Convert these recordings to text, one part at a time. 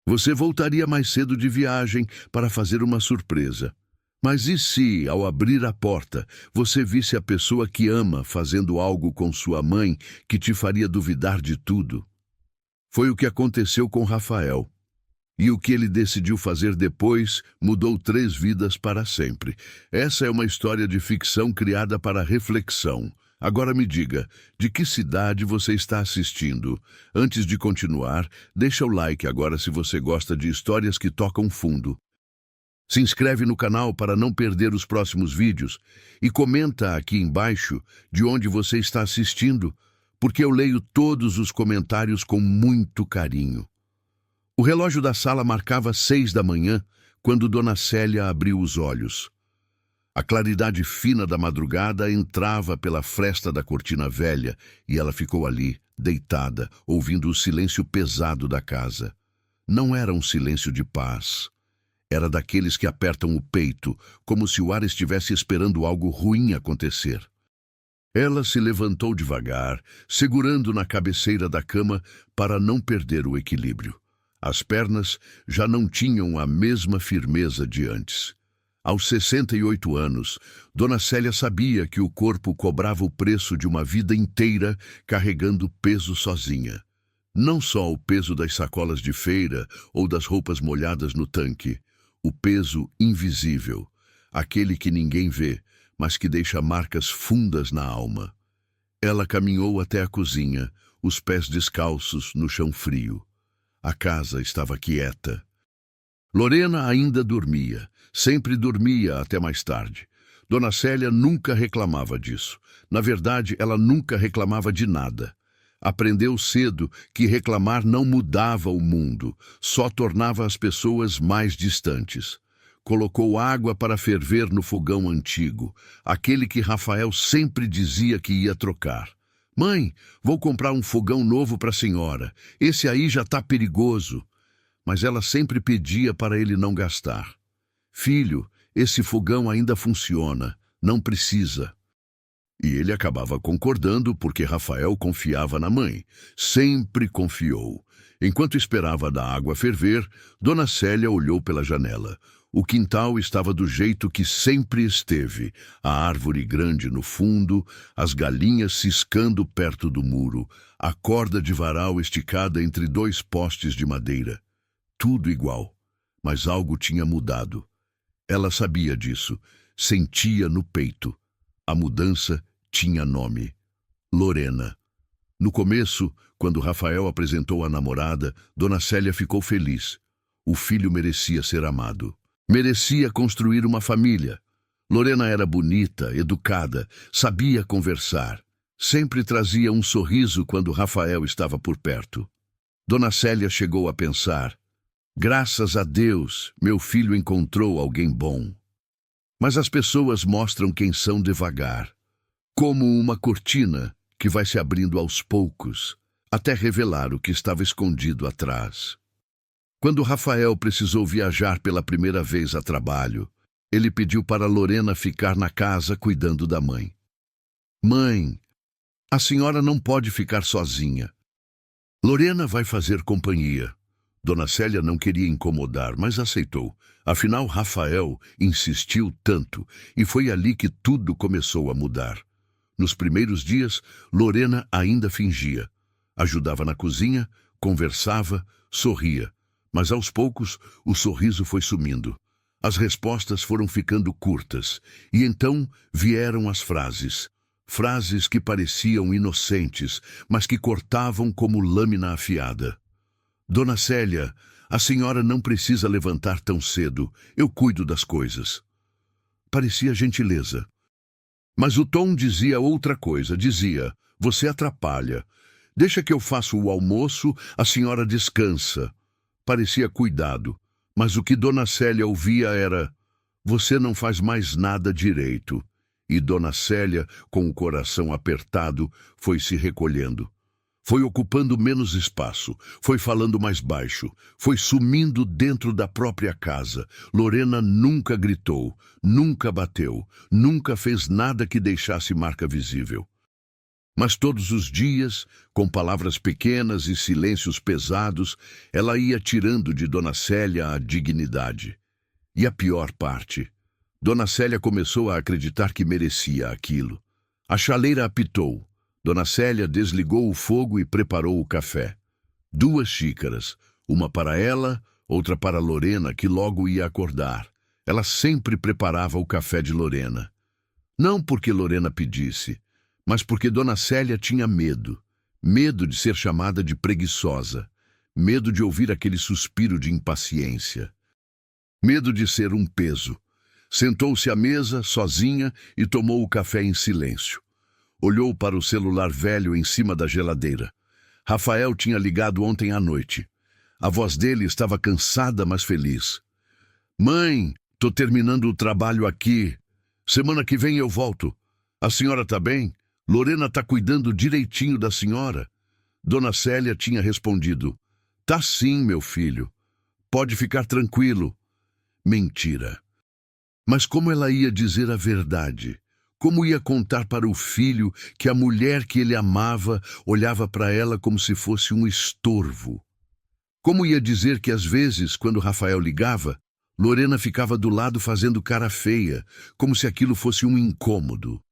Você voltaria mais cedo de viagem para fazer uma surpresa. Mas e se, ao abrir a porta, você visse a pessoa que ama fazendo algo com sua mãe que te faria duvidar de tudo? Foi o que aconteceu com Rafael. E o que ele decidiu fazer depois mudou 3 vidas para sempre. Essa é uma história de ficção criada para reflexão. Agora me diga, de que cidade você está assistindo? Antes de continuar, deixa o like agora se você gosta de histórias que tocam fundo. Se inscreve no canal para não perder os próximos vídeos e comenta aqui embaixo de onde você está assistindo, porque eu leio todos os comentários com muito carinho. O relógio da sala marcava 6 da manhã quando Dona Célia abriu os olhos. A claridade fina da madrugada entrava pela fresta da cortina velha e ela ficou ali, deitada, ouvindo o silêncio pesado da casa. Não era um silêncio de paz. Era daqueles que apertam o peito, como se o ar estivesse esperando algo ruim acontecer. Ela se levantou devagar, segurando na cabeceira da cama para não perder o equilíbrio. As pernas já não tinham a mesma firmeza de antes. Aos 68 anos, Dona Célia sabia que o corpo cobrava o preço de uma vida inteira carregando peso sozinha. Não só o peso das sacolas de feira ou das roupas molhadas no tanque, o peso invisível, aquele que ninguém vê, mas que deixa marcas fundas na alma. Ela caminhou até a cozinha, os pés descalços no chão frio. A casa estava quieta. Lorena ainda dormia, sempre dormia até mais tarde. Dona Célia nunca reclamava disso. Na verdade, ela nunca reclamava de nada. Aprendeu cedo que reclamar não mudava o mundo, só tornava as pessoas mais distantes. Colocou água para ferver no fogão antigo, aquele que Rafael sempre dizia que ia trocar. Mãe, vou comprar um fogão novo para a senhora. Esse aí já está perigoso. Mas ela sempre pedia para ele não gastar. Filho, esse fogão ainda funciona. Não precisa. E ele acabava concordando porque Rafael confiava na mãe. Sempre confiou. Enquanto esperava da água ferver, Dona Célia olhou pela janela. O quintal estava do jeito que sempre esteve, a árvore grande no fundo, as galinhas ciscando perto do muro, a corda de varal esticada entre 2 postes de madeira. Tudo igual, mas algo tinha mudado. Ela sabia disso, sentia no peito. A mudança tinha nome: Lorena. No começo, quando Rafael apresentou a namorada, Dona Célia ficou feliz. O filho merecia ser amado. Merecia construir uma família. Lorena era bonita, educada, sabia conversar. Sempre trazia um sorriso quando Rafael estava por perto. Dona Célia chegou a pensar: graças a Deus, meu filho encontrou alguém bom. Mas as pessoas mostram quem são devagar, como uma cortina que vai se abrindo aos poucos, até revelar o que estava escondido atrás. Quando Rafael precisou viajar pela primeira vez a trabalho, ele pediu para Lorena ficar na casa cuidando da mãe. Mãe, a senhora não pode ficar sozinha. Lorena vai fazer companhia. Dona Célia não queria incomodar, mas aceitou. Afinal, Rafael insistiu tanto, e foi ali que tudo começou a mudar. Nos primeiros dias, Lorena ainda fingia. Ajudava na cozinha, conversava, sorria. Mas aos poucos, o sorriso foi sumindo. As respostas foram ficando curtas, e então vieram as frases. Frases que pareciam inocentes, mas que cortavam como lâmina afiada. Dona Célia, a senhora não precisa levantar tão cedo. Eu cuido das coisas. Parecia gentileza. Mas o tom dizia outra coisa. Dizia: você atrapalha. Deixa que eu faça o almoço, a senhora descansa. Parecia cuidado, mas o que Dona Célia ouvia era: você não faz mais nada direito. E Dona Célia, com o coração apertado, foi se recolhendo. Foi ocupando menos espaço, foi falando mais baixo, foi sumindo dentro da própria casa. Lorena nunca gritou, nunca bateu, nunca fez nada que deixasse marca visível. Mas todos os dias, com palavras pequenas e silêncios pesados, ela ia tirando de Dona Célia a dignidade. E a pior parte, Dona Célia começou a acreditar que merecia aquilo. A chaleira apitou. Dona Célia desligou o fogo e preparou o café. 2 xícaras, uma para ela, outra para Lorena, que logo ia acordar. Ela sempre preparava o café de Lorena. Não porque Lorena pedisse, mas porque Dona Célia tinha medo. Medo de ser chamada de preguiçosa. Medo de ouvir aquele suspiro de impaciência. Medo de ser um peso. Sentou-se à mesa, sozinha, e tomou o café em silêncio. Olhou para o celular velho em cima da geladeira. Rafael tinha ligado ontem à noite. A voz dele estava cansada, mas feliz. Mãe, tô terminando o trabalho aqui. Semana que vem eu volto. A senhora tá bem? Lorena tá cuidando direitinho da senhora? Dona Célia tinha respondido. Tá sim, meu filho. Pode ficar tranquilo. Mentira. Mas como ela ia dizer a verdade? Como ia contar para o filho que a mulher que ele amava olhava para ela como se fosse um estorvo? Como ia dizer que às vezes, quando Rafael ligava, Lorena ficava do lado fazendo cara feia, como se aquilo fosse um incômodo?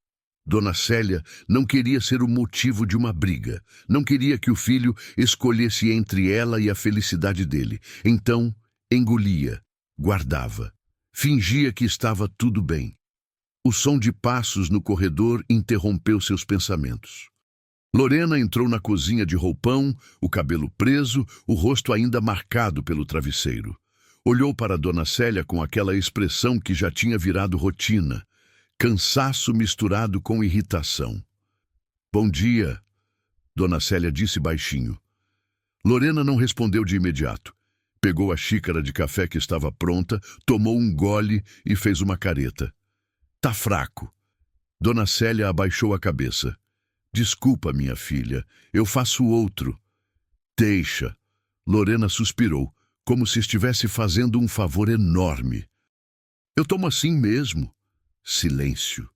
Dona Célia não queria ser o motivo de uma briga. Não queria que o filho escolhesse entre ela e a felicidade dele. Então, engolia, guardava. Fingia que estava tudo bem. O som de passos no corredor interrompeu seus pensamentos. Lorena entrou na cozinha de roupão, o cabelo preso, o rosto ainda marcado pelo travesseiro. Olhou para Dona Célia com aquela expressão que já tinha virado rotina. Cansaço misturado com irritação. Bom dia, Dona Célia disse baixinho. Lorena não respondeu de imediato. Pegou a xícara de café que estava pronta, tomou um gole e fez uma careta. Tá fraco. Dona Célia abaixou a cabeça. Desculpa, minha filha, eu faço outro. Deixa. Lorena suspirou, como se estivesse fazendo um favor enorme. Eu tomo assim mesmo. Silêncio.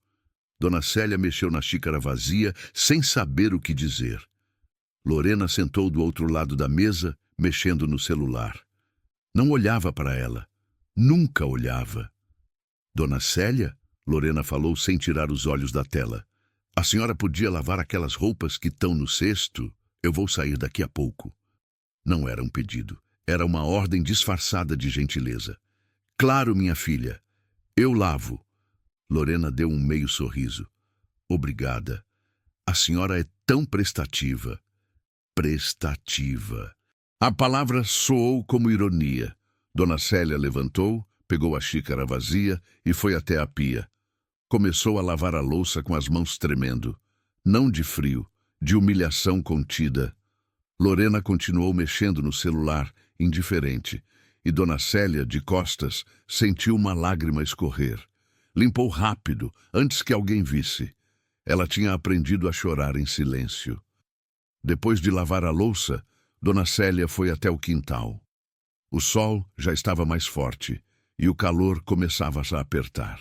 Dona Célia mexeu na xícara vazia, sem saber o que dizer. Lorena sentou do outro lado da mesa, mexendo no celular. Não olhava para ela. Nunca olhava. Dona Célia? Lorena falou sem tirar os olhos da tela. A senhora podia lavar aquelas roupas que estão no cesto? Eu vou sair daqui a pouco. Não era um pedido. Era uma ordem disfarçada de gentileza. Claro, minha filha. Eu lavo. Lorena deu um meio sorriso. Obrigada. A senhora é tão prestativa. Prestativa. A palavra soou como ironia. Dona Célia levantou, pegou a xícara vazia e foi até a pia. Começou a lavar a louça com as mãos tremendo. Não de frio, de humilhação contida. Lorena continuou mexendo no celular, indiferente, e Dona Célia, de costas, sentiu uma lágrima escorrer. Limpou rápido, antes que alguém visse. Ela tinha aprendido a chorar em silêncio. Depois de lavar a louça, Dona Célia foi até o quintal. O sol já estava mais forte e o calor começava a apertar.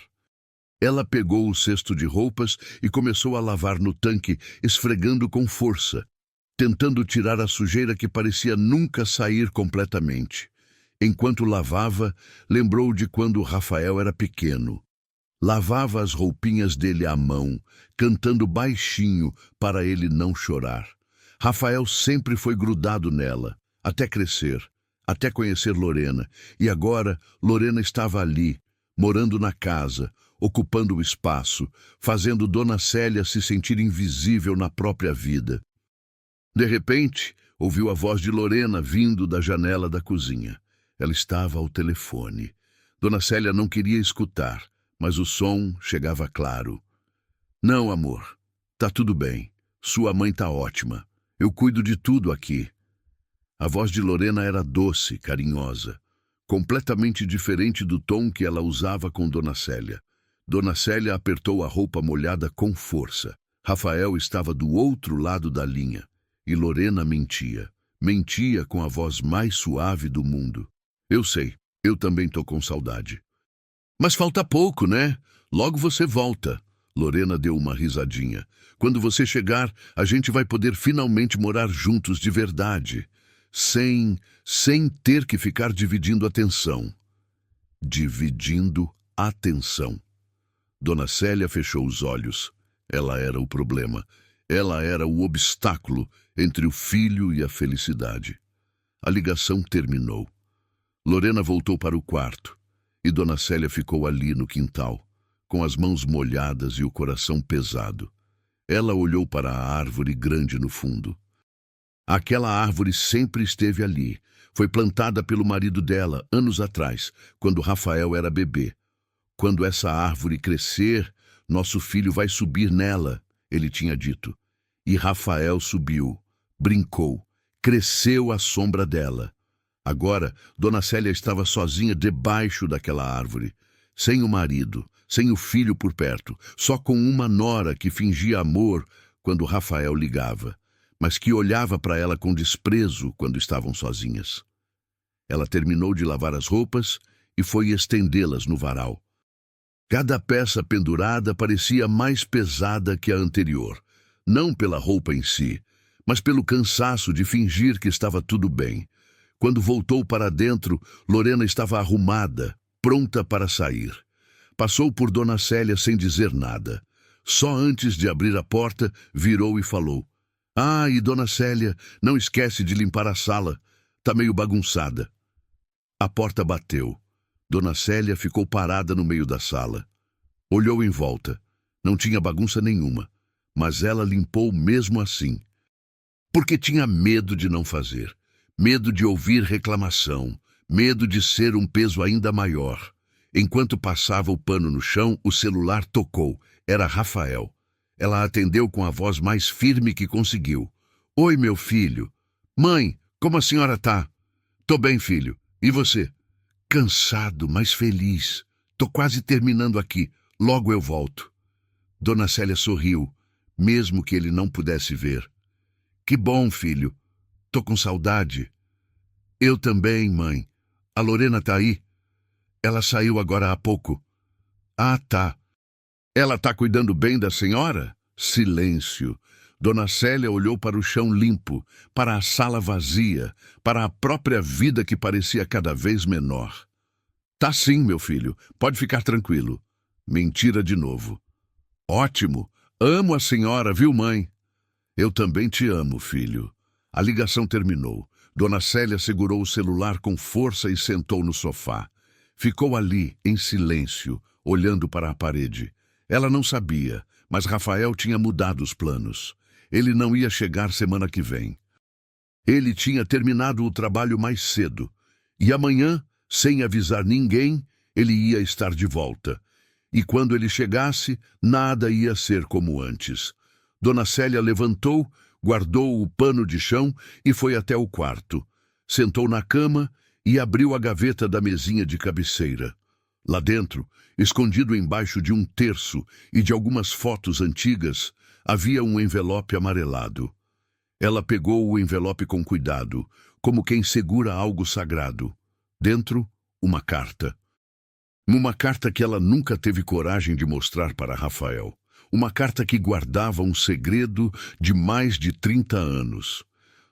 Ela pegou o cesto de roupas e começou a lavar no tanque, esfregando com força, tentando tirar a sujeira que parecia nunca sair completamente. Enquanto lavava, lembrou de quando Rafael era pequeno. Lavava as roupinhas dele à mão, cantando baixinho para ele não chorar. Rafael sempre foi grudado nela, até crescer, até conhecer Lorena. E agora Lorena estava ali, morando na casa, ocupando o espaço, fazendo Dona Célia se sentir invisível na própria vida. De repente, ouviu a voz de Lorena vindo da janela da cozinha. Ela estava ao telefone. Dona Célia não queria escutar, mas o som chegava claro. Não, amor. Tá tudo bem. Sua mãe tá ótima. Eu cuido de tudo aqui. A voz de Lorena era doce, carinhosa, completamente diferente do tom que ela usava com Dona Célia. Dona Célia apertou a roupa molhada com força. Rafael estava do outro lado da linha. E Lorena mentia. Mentia com a voz mais suave do mundo. Eu sei, eu também tô com saudade. Mas falta pouco, né? Logo você volta. Lorena deu uma risadinha. Quando você chegar, a gente vai poder finalmente morar juntos de verdade. Sem ter que ficar dividindo atenção. Dividindo atenção. Dona Célia fechou os olhos. Ela era o problema. Ela era o obstáculo entre o filho e a felicidade. A ligação terminou. Lorena voltou para o quarto e Dona Célia ficou ali no quintal, com as mãos molhadas e o coração pesado. Ela olhou para a árvore grande no fundo. Aquela árvore sempre esteve ali. Foi plantada pelo marido dela anos atrás, quando Rafael era bebê. Quando essa árvore crescer, nosso filho vai subir nela, ele tinha dito. E Rafael subiu, brincou, cresceu à sombra dela. Agora, Dona Célia estava sozinha debaixo daquela árvore, sem o marido, sem o filho por perto, só com uma nora que fingia amor quando Rafael ligava, mas que olhava para ela com desprezo quando estavam sozinhas. Ela terminou de lavar as roupas e foi estendê-las no varal. Cada peça pendurada parecia mais pesada que a anterior, não pela roupa em si, mas pelo cansaço de fingir que estava tudo bem. Quando voltou para dentro, Lorena estava arrumada, pronta para sair. Passou por Dona Célia sem dizer nada. Só antes de abrir a porta, virou e falou: "Ah, e Dona Célia, não esquece de limpar a sala. Tá meio bagunçada." A porta bateu. Dona Célia ficou parada no meio da sala. Olhou em volta. Não tinha bagunça nenhuma, mas ela limpou mesmo assim. Porque tinha medo de não fazer. Medo de ouvir reclamação, medo de ser um peso ainda maior. Enquanto passava o pano no chão, o celular tocou. Era Rafael. Ela atendeu com a voz mais firme que conseguiu. "Oi, meu filho." "Mãe, como a senhora tá?" "Tô bem, filho. E você?" "Cansado, mas feliz. Tô quase terminando aqui. Logo eu volto." Dona Célia sorriu, mesmo que ele não pudesse ver. "Que bom, filho. Tô com saudade." "Eu também, mãe. A Lorena tá aí?" "Ela saiu agora há pouco." "Ah, tá. Ela tá cuidando bem da senhora?" Silêncio. Dona Célia olhou para o chão limpo, para a sala vazia, para a própria vida que parecia cada vez menor. "Tá sim, meu filho. Pode ficar tranquilo." Mentira de novo. "Ótimo. Amo a senhora, viu, mãe?" "Eu também te amo, filho." A ligação terminou. Dona Célia segurou o celular com força e sentou no sofá. Ficou ali, em silêncio, olhando para a parede. Ela não sabia, mas Rafael tinha mudado os planos. Ele não ia chegar semana que vem. Ele tinha terminado o trabalho mais cedo. E amanhã, sem avisar ninguém, ele ia estar de volta. E quando ele chegasse, nada ia ser como antes. Dona Célia levantou, guardou o pano de chão e foi até o quarto. Sentou na cama e abriu a gaveta da mesinha de cabeceira. Lá dentro, escondido embaixo de um terço e de algumas fotos antigas, havia um envelope amarelado. Ela pegou o envelope com cuidado, como quem segura algo sagrado. Dentro, uma carta. Uma carta que ela nunca teve coragem de mostrar para Rafael. Uma carta que guardava um segredo de mais de 30 anos.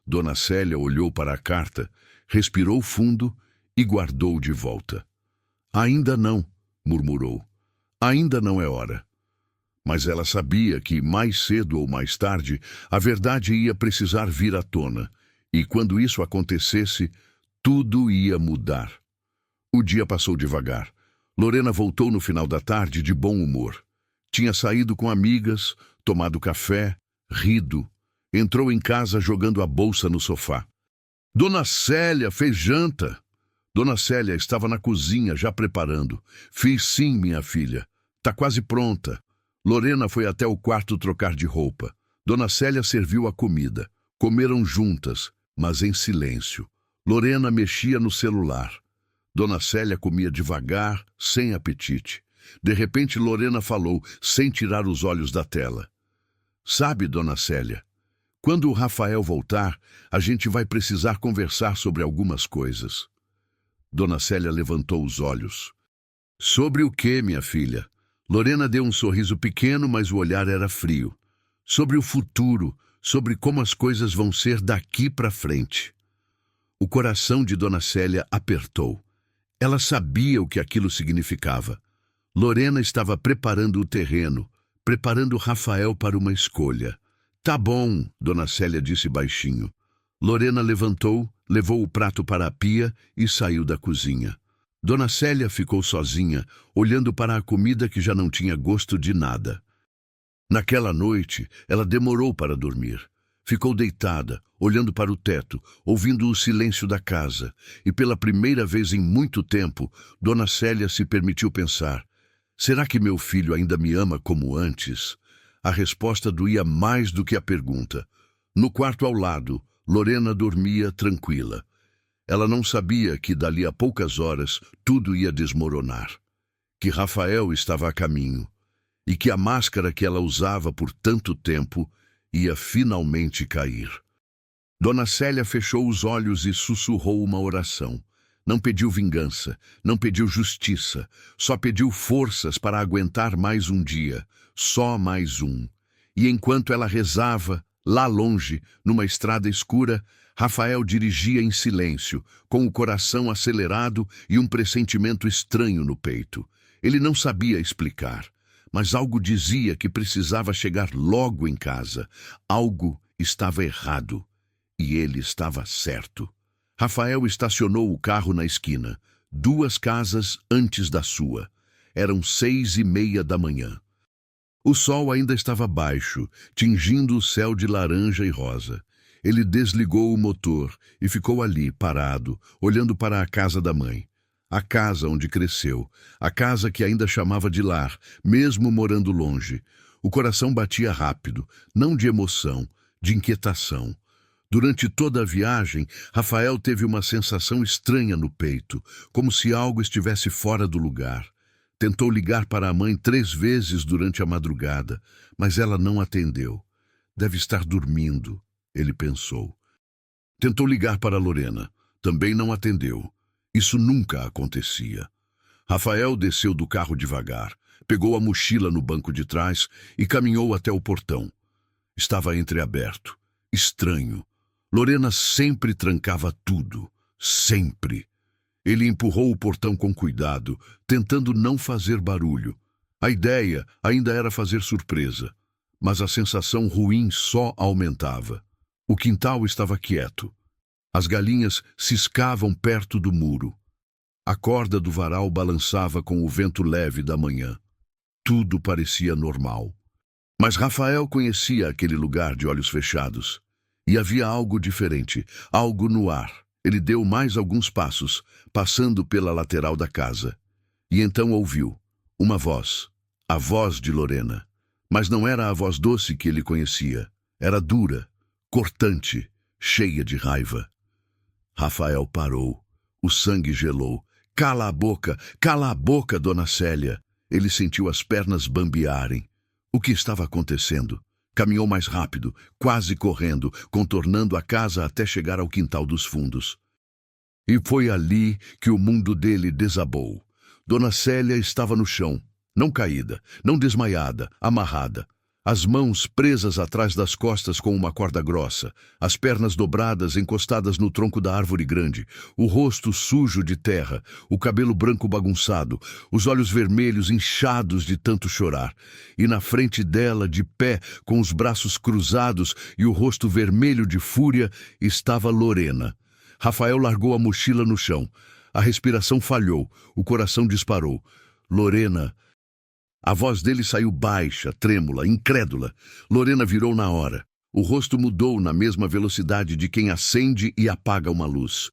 Dona Célia olhou para a carta, respirou fundo e guardou de volta. "Ainda não", murmurou. "Ainda não é hora." Mas ela sabia que, mais cedo ou mais tarde, a verdade ia precisar vir à tona. E quando isso acontecesse, tudo ia mudar. O dia passou devagar. Lorena voltou no final da tarde de bom humor. Tinha saído com amigas, tomado café, rido. Entrou em casa jogando a bolsa no sofá. "Dona Célia fez janta." Dona Célia estava na cozinha já preparando. "Fiz sim, minha filha. Tá quase pronta." Lorena foi até o quarto trocar de roupa. Dona Célia serviu a comida. Comeram juntas, mas em silêncio. Lorena mexia no celular. Dona Célia comia devagar, sem apetite. De repente, Lorena falou, sem tirar os olhos da tela. "Sabe, Dona Célia, quando o Rafael voltar, a gente vai precisar conversar sobre algumas coisas." Dona Célia levantou os olhos. "Sobre o quê, minha filha?" Lorena deu um sorriso pequeno, mas o olhar era frio. Sobre o futuro, sobre como as coisas vão ser daqui para frente. O coração de Dona Célia apertou. Ela sabia o que aquilo significava. Lorena estava preparando o terreno, preparando Rafael para uma escolha. Tá bom, Dona Célia disse baixinho. Lorena levantou, levou o prato para a pia e saiu da cozinha. Dona Célia ficou sozinha, olhando para a comida que já não tinha gosto de nada. Naquela noite, ela demorou para dormir. Ficou deitada, olhando para o teto, ouvindo o silêncio da casa, e pela primeira vez em muito tempo, Dona Célia se permitiu pensar: será que meu filho ainda me ama como antes? A resposta doía mais do que a pergunta. No quarto ao lado, Lorena dormia tranquila. Ela não sabia que dali a poucas horas tudo ia desmoronar, que Rafael estava a caminho, e que a máscara que ela usava por tanto tempo ia finalmente cair. Dona Célia fechou os olhos e sussurrou uma oração. Não pediu vingança, não pediu justiça, só pediu forças para aguentar mais um dia, só mais um. E enquanto ela rezava, lá longe, numa estrada escura, Rafael dirigia em silêncio, com o coração acelerado e um pressentimento estranho no peito. Ele não sabia explicar, mas algo dizia que precisava chegar logo em casa. Algo estava errado, e ele estava certo. Rafael estacionou o carro na esquina, 2 casas antes da sua. Eram 6:30 da manhã. O sol ainda estava baixo, tingindo o céu de laranja e rosa. Ele desligou o motor e ficou ali, parado, olhando para a casa da mãe. A casa onde cresceu, a casa que ainda chamava de lar, mesmo morando longe. O coração batia rápido, não de emoção, de inquietação. Durante toda a viagem, Rafael teve uma sensação estranha no peito, como se algo estivesse fora do lugar. Tentou ligar para a mãe 3 vezes durante a madrugada, mas ela não atendeu. Deve estar dormindo, ele pensou. Tentou ligar para Lorena. Também não atendeu. Isso nunca acontecia. Rafael desceu do carro devagar, pegou a mochila no banco de trás e caminhou até o portão. Estava entreaberto. Estranho. Lorena sempre trancava tudo. Sempre. Ele empurrou o portão com cuidado, tentando não fazer barulho. A ideia ainda era fazer surpresa, mas a sensação ruim só aumentava. O quintal estava quieto. As galinhas ciscavam perto do muro. A corda do varal balançava com o vento leve da manhã. Tudo parecia normal. Mas Rafael conhecia aquele lugar de olhos fechados. E havia algo diferente, algo no ar. Ele deu mais alguns passos, passando pela lateral da casa. E então ouviu uma voz, a voz de Lorena. Mas não era a voz doce que ele conhecia. Era dura, cortante, cheia de raiva. Rafael parou. O sangue gelou. Cala a boca, Dona Célia. Ele sentiu as pernas bambearem. O que estava acontecendo? Caminhou mais rápido, quase correndo, contornando a casa até chegar ao quintal dos fundos. E foi ali que o mundo dele desabou. Dona Célia estava no chão, não caída, não desmaiada, amarrada. As mãos presas atrás das costas com uma corda grossa, as pernas dobradas encostadas no tronco da árvore grande, o rosto sujo de terra, o cabelo branco bagunçado, os olhos vermelhos inchados de tanto chorar. E na frente dela, de pé, com os braços cruzados e o rosto vermelho de fúria, estava Lorena. Rafael largou a mochila no chão. A respiração falhou, o coração disparou. Lorena... A voz dele saiu baixa, trêmula, incrédula. Lorena virou na hora. O rosto mudou na mesma velocidade de quem acende e apaga uma luz.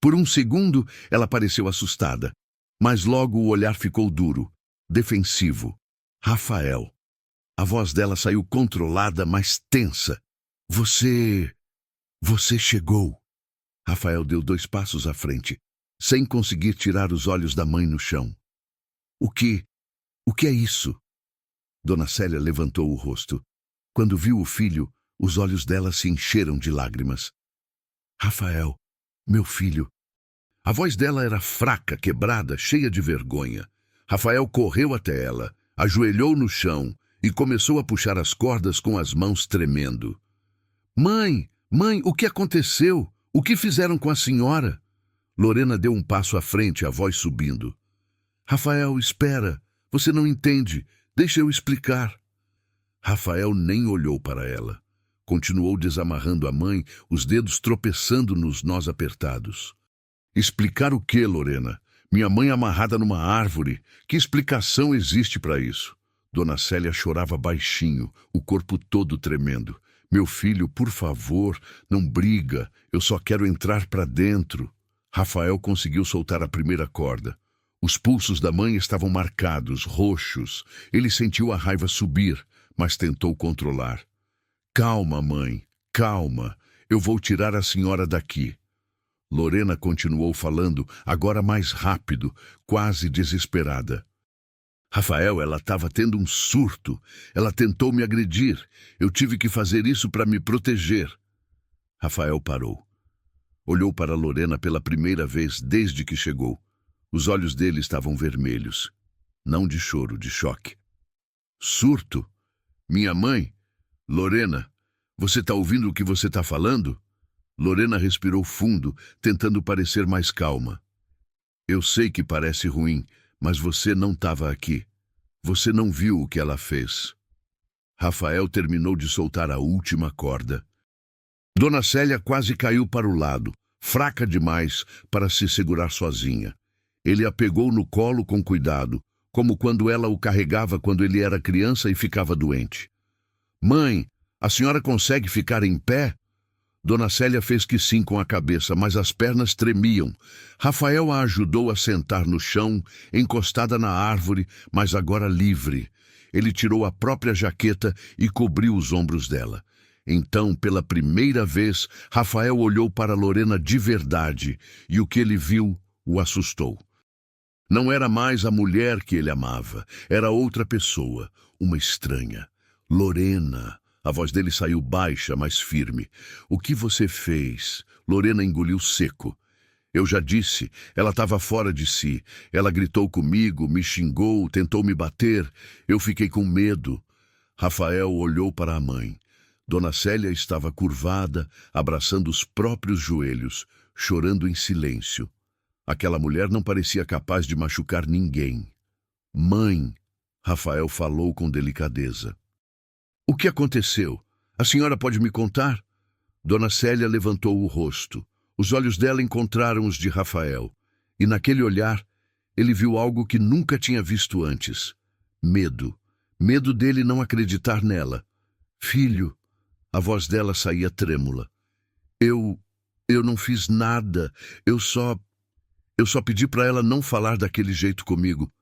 Por um segundo, ela pareceu assustada. Mas logo o olhar ficou duro, defensivo. Rafael. A voz dela saiu controlada, mas tensa. Você chegou. Rafael deu 2 passos à frente, sem conseguir tirar os olhos da mãe no chão. O que é isso? Dona Célia levantou o rosto. Quando viu o filho, os olhos dela se encheram de lágrimas. Rafael, meu filho. A voz dela era fraca, quebrada, cheia de vergonha. Rafael correu até ela. Ajoelhou no chão e começou a puxar as cordas com as mãos tremendo. Mãe, mãe, o que aconteceu? O que fizeram com a senhora? Lorena deu um passo à frente, a voz subindo. Rafael, espera. Você não entende. Deixa eu explicar. Rafael nem olhou para ela. Continuou desamarrando a mãe, os dedos tropeçando nos nós apertados. Explicar o quê, Lorena? Minha mãe amarrada numa árvore. Que explicação existe para isso? Dona Célia chorava baixinho, o corpo todo tremendo. Meu filho, por favor, não briga. Eu só quero entrar para dentro. Rafael conseguiu soltar a primeira corda. Os pulsos da mãe estavam marcados, roxos. Ele sentiu a raiva subir, mas tentou controlar. Calma, mãe, calma. Eu vou tirar a senhora daqui. Lorena continuou falando, agora mais rápido, quase desesperada. Rafael, ela estava tendo um surto. Ela tentou me agredir. Eu tive que fazer isso para me proteger. Rafael parou. Olhou para Lorena pela primeira vez desde que chegou. Os olhos dele estavam vermelhos. Não de choro, de choque. Surto? Minha mãe? Lorena, você está ouvindo o que você está falando? Lorena respirou fundo, tentando parecer mais calma. Eu sei que parece ruim, mas você não estava aqui. Você não viu o que ela fez. Rafael terminou de soltar a última corda. Dona Célia quase caiu para o lado, fraca demais para se segurar sozinha. Ele a pegou no colo com cuidado, como quando ela o carregava quando ele era criança e ficava doente. Mãe, a senhora consegue ficar em pé? Dona Célia fez que sim com a cabeça, mas as pernas tremiam. Rafael a ajudou a sentar no chão, encostada na árvore, mas agora livre. Ele tirou a própria jaqueta e cobriu os ombros dela. Então, pela primeira vez, Rafael olhou para Lorena de verdade, e o que ele viu o assustou. Não era mais a mulher que ele amava, era outra pessoa, uma estranha. Lorena. A voz dele saiu baixa, mas firme. O que você fez? Lorena engoliu seco. Eu já disse, ela estava fora de si. Ela gritou comigo, me xingou, tentou me bater. Eu fiquei com medo. Rafael olhou para a mãe. Dona Célia estava curvada, abraçando os próprios joelhos, chorando em silêncio. Aquela mulher não parecia capaz de machucar ninguém. Mãe, Rafael falou com delicadeza. O que aconteceu? A senhora pode me contar? Dona Célia levantou o rosto. Os olhos dela encontraram os de Rafael. E naquele olhar, ele viu algo que nunca tinha visto antes. Medo. Medo dele não acreditar nela. Filho. A voz dela saía trêmula. Eu não fiz nada. Eu só pedi para ela não falar daquele jeito comigo.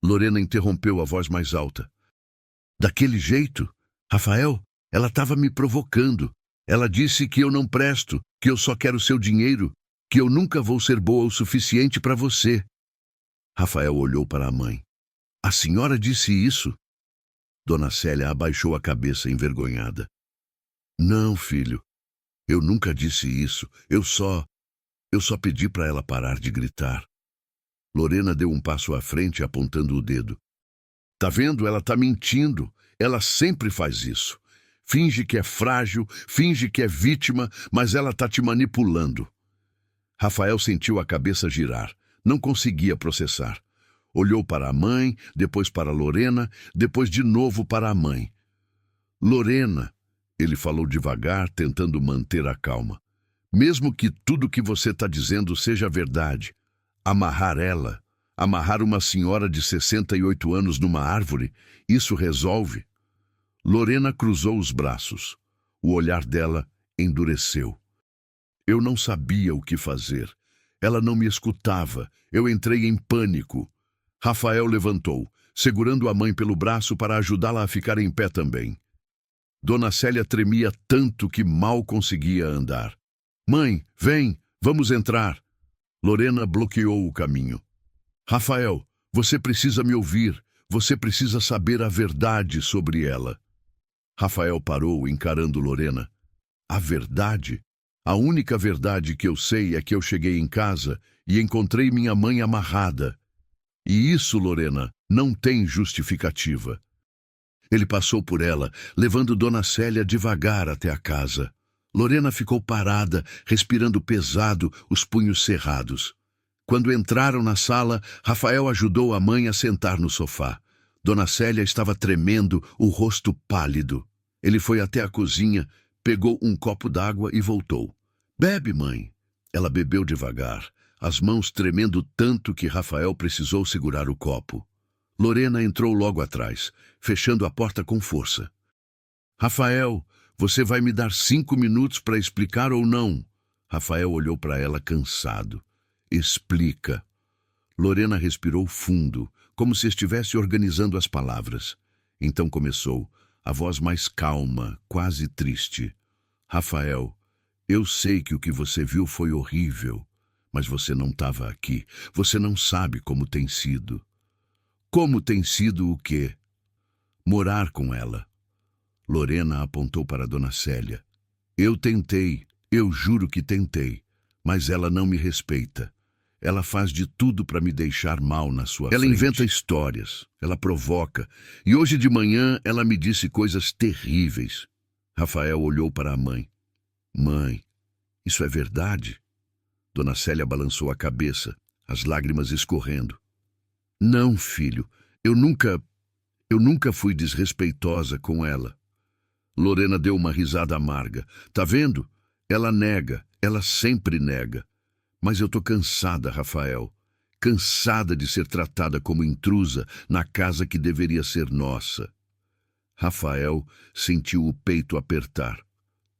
Lorena interrompeu a voz mais alta. Daquele jeito? Rafael, ela estava me provocando. Ela disse que eu não presto, que eu só quero seu dinheiro, que eu nunca vou ser boa o suficiente para você. Rafael olhou para a mãe. A senhora disse isso? Dona Célia abaixou a cabeça envergonhada. Não, filho. Eu nunca disse isso. Eu só pedi para ela parar de gritar. Lorena deu um passo à frente, apontando o dedo. Tá vendo? Ela tá mentindo. Ela sempre faz isso. Finge que é frágil, finge que é vítima, mas ela tá te manipulando. Rafael sentiu a cabeça girar. Não conseguia processar. Olhou para a mãe, depois para Lorena, depois de novo para a mãe. Lorena, ele falou devagar, tentando manter a calma. Mesmo que tudo que você está dizendo seja verdade, amarrar ela, amarrar uma senhora de 68 anos numa árvore, isso resolve? Lorena cruzou os braços. O olhar dela endureceu. Eu não sabia o que fazer. Ela não me escutava. Eu entrei em pânico. Rafael levantou, segurando a mãe pelo braço para ajudá-la a ficar em pé também. Dona Célia tremia tanto que mal conseguia andar. Mãe, vem, vamos entrar. Lorena bloqueou o caminho. Rafael, você precisa me ouvir. Você precisa saber a verdade sobre ela. Rafael parou, encarando Lorena. A verdade? A única verdade que eu sei é que eu cheguei em casa e encontrei minha mãe amarrada. E isso, Lorena, não tem justificativa. Ele passou por ela, levando Dona Célia devagar até a casa. Lorena ficou parada, respirando pesado, os punhos cerrados. Quando entraram na sala, Rafael ajudou a mãe a sentar no sofá. Dona Célia estava tremendo, o rosto pálido. Ele foi até a cozinha, pegou um copo d'água e voltou. "Bebe, mãe." Ela bebeu devagar, as mãos tremendo tanto que Rafael precisou segurar o copo. Lorena entrou logo atrás, fechando a porta com força. "Rafael, você vai me dar 5 minutos para explicar ou não?" Rafael olhou para ela cansado. "Explica." Lorena respirou fundo, como se estivesse organizando as palavras. Então começou, a voz mais calma, quase triste. "Rafael, eu sei que o que você viu foi horrível, mas você não estava aqui. Você não sabe como tem sido." "Como tem sido o quê?" "Morar com ela." Lorena apontou para Dona Célia. "Eu tentei, eu juro que tentei, mas ela não me respeita. Ela faz de tudo para me deixar mal na sua frente. Ela inventa histórias, ela provoca, e hoje de manhã ela me disse coisas terríveis." Rafael olhou para a mãe. "Mãe, isso é verdade?" Dona Célia balançou a cabeça, as lágrimas escorrendo. "Não, filho, eu nunca fui desrespeitosa com ela." Lorena deu uma risada amarga. "Tá vendo? Ela nega, ela sempre nega. Mas eu tô cansada, Rafael. Cansada de ser tratada como intrusa na casa que deveria ser nossa." Rafael sentiu o peito apertar.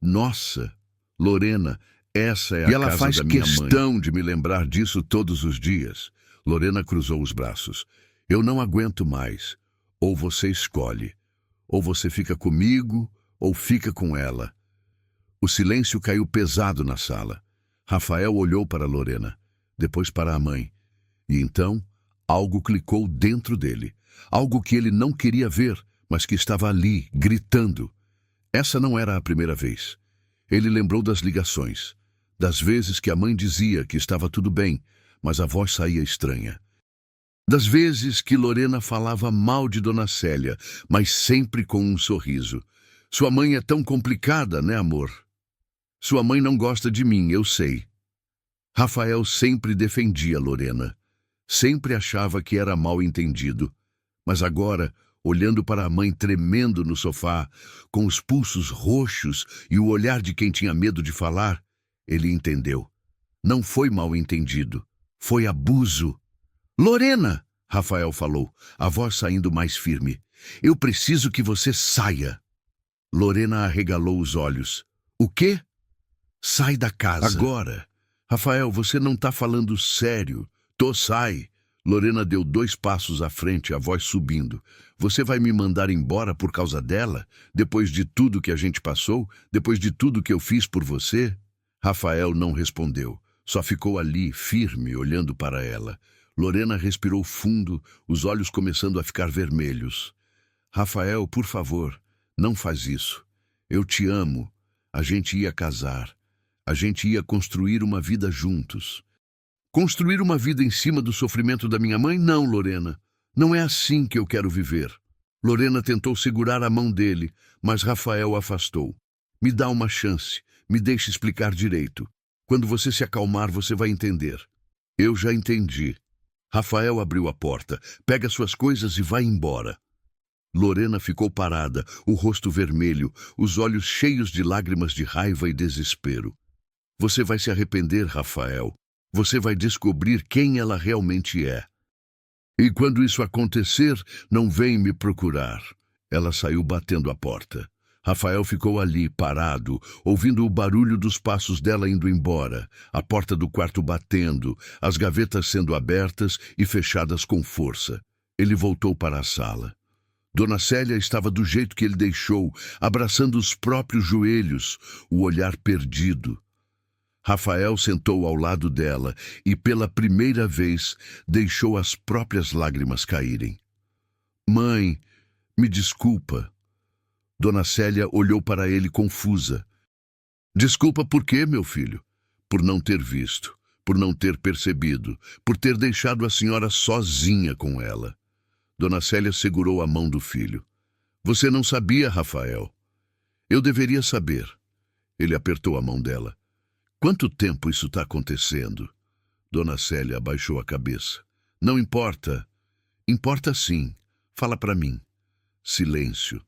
"Nossa, Lorena, essa é a casa da minha mãe. E ela faz questão de me lembrar disso todos os dias." Lorena cruzou os braços. "Eu não aguento mais. Ou você escolhe. Ou você fica comigo, ou fica com ela." O silêncio caiu pesado na sala. Rafael olhou para Lorena, depois para a mãe. E então, algo clicou dentro dele. Algo que ele não queria ver, mas que estava ali, gritando. Essa não era a primeira vez. Ele lembrou das ligações, das vezes que a mãe dizia que estava tudo bem, mas a voz saía estranha. Das vezes que Lorena falava mal de Dona Célia, mas sempre com um sorriso. "Sua mãe é tão complicada, né, amor? Sua mãe não gosta de mim, eu sei." Rafael sempre defendia Lorena. Sempre achava que era mal entendido. Mas agora, olhando para a mãe tremendo no sofá, com os pulsos roxos e o olhar de quem tinha medo de falar, ele entendeu. Não foi mal entendido. Foi abuso. "Lorena!" Rafael falou, a voz saindo mais firme. "Eu preciso que você saia." Lorena arregalou os olhos. "O quê?" "Sai da casa." "Agora." "Rafael, você não está falando sério." Sai." Lorena deu 2 passos à frente, a voz subindo. "Você vai me mandar embora por causa dela? Depois de tudo que a gente passou? Depois de tudo que eu fiz por você?" Rafael não respondeu. Só ficou ali, firme, olhando para ela. Lorena respirou fundo, os olhos começando a ficar vermelhos. "Rafael, por favor, não faz isso. Eu te amo. A gente ia casar. A gente ia construir uma vida juntos." "Construir uma vida em cima do sofrimento da minha mãe? Não, Lorena. Não é assim que eu quero viver." Lorena tentou segurar a mão dele, mas Rafael afastou. "Me dá uma chance. Me deixe explicar direito. Quando você se acalmar, você vai entender." "Eu já entendi." Rafael abriu a porta. "Pega suas coisas e vai embora." Lorena ficou parada, o rosto vermelho, os olhos cheios de lágrimas de raiva e desespero. "Você vai se arrepender, Rafael. Você vai descobrir quem ela realmente é. E quando isso acontecer, não vem me procurar." Ela saiu batendo a porta. Rafael ficou ali, parado, ouvindo o barulho dos passos dela indo embora, a porta do quarto batendo, as gavetas sendo abertas e fechadas com força. Ele voltou para a sala. Dona Célia estava do jeito que ele deixou, abraçando os próprios joelhos, o olhar perdido. Rafael sentou ao lado dela e, pela primeira vez, deixou as próprias lágrimas caírem. "Mãe, me desculpa." Dona Célia olhou para ele confusa. "Desculpa por quê, meu filho?" "Por não ter visto. por não ter percebido, por ter deixado a senhora sozinha com ela. Dona Célia segurou a mão do filho. Você não sabia, Rafael. Eu deveria saber. Ele apertou a mão dela. Quanto tempo isso está acontecendo? Dona Célia abaixou a cabeça. Não importa. Importa sim. Fala para mim. Silêncio.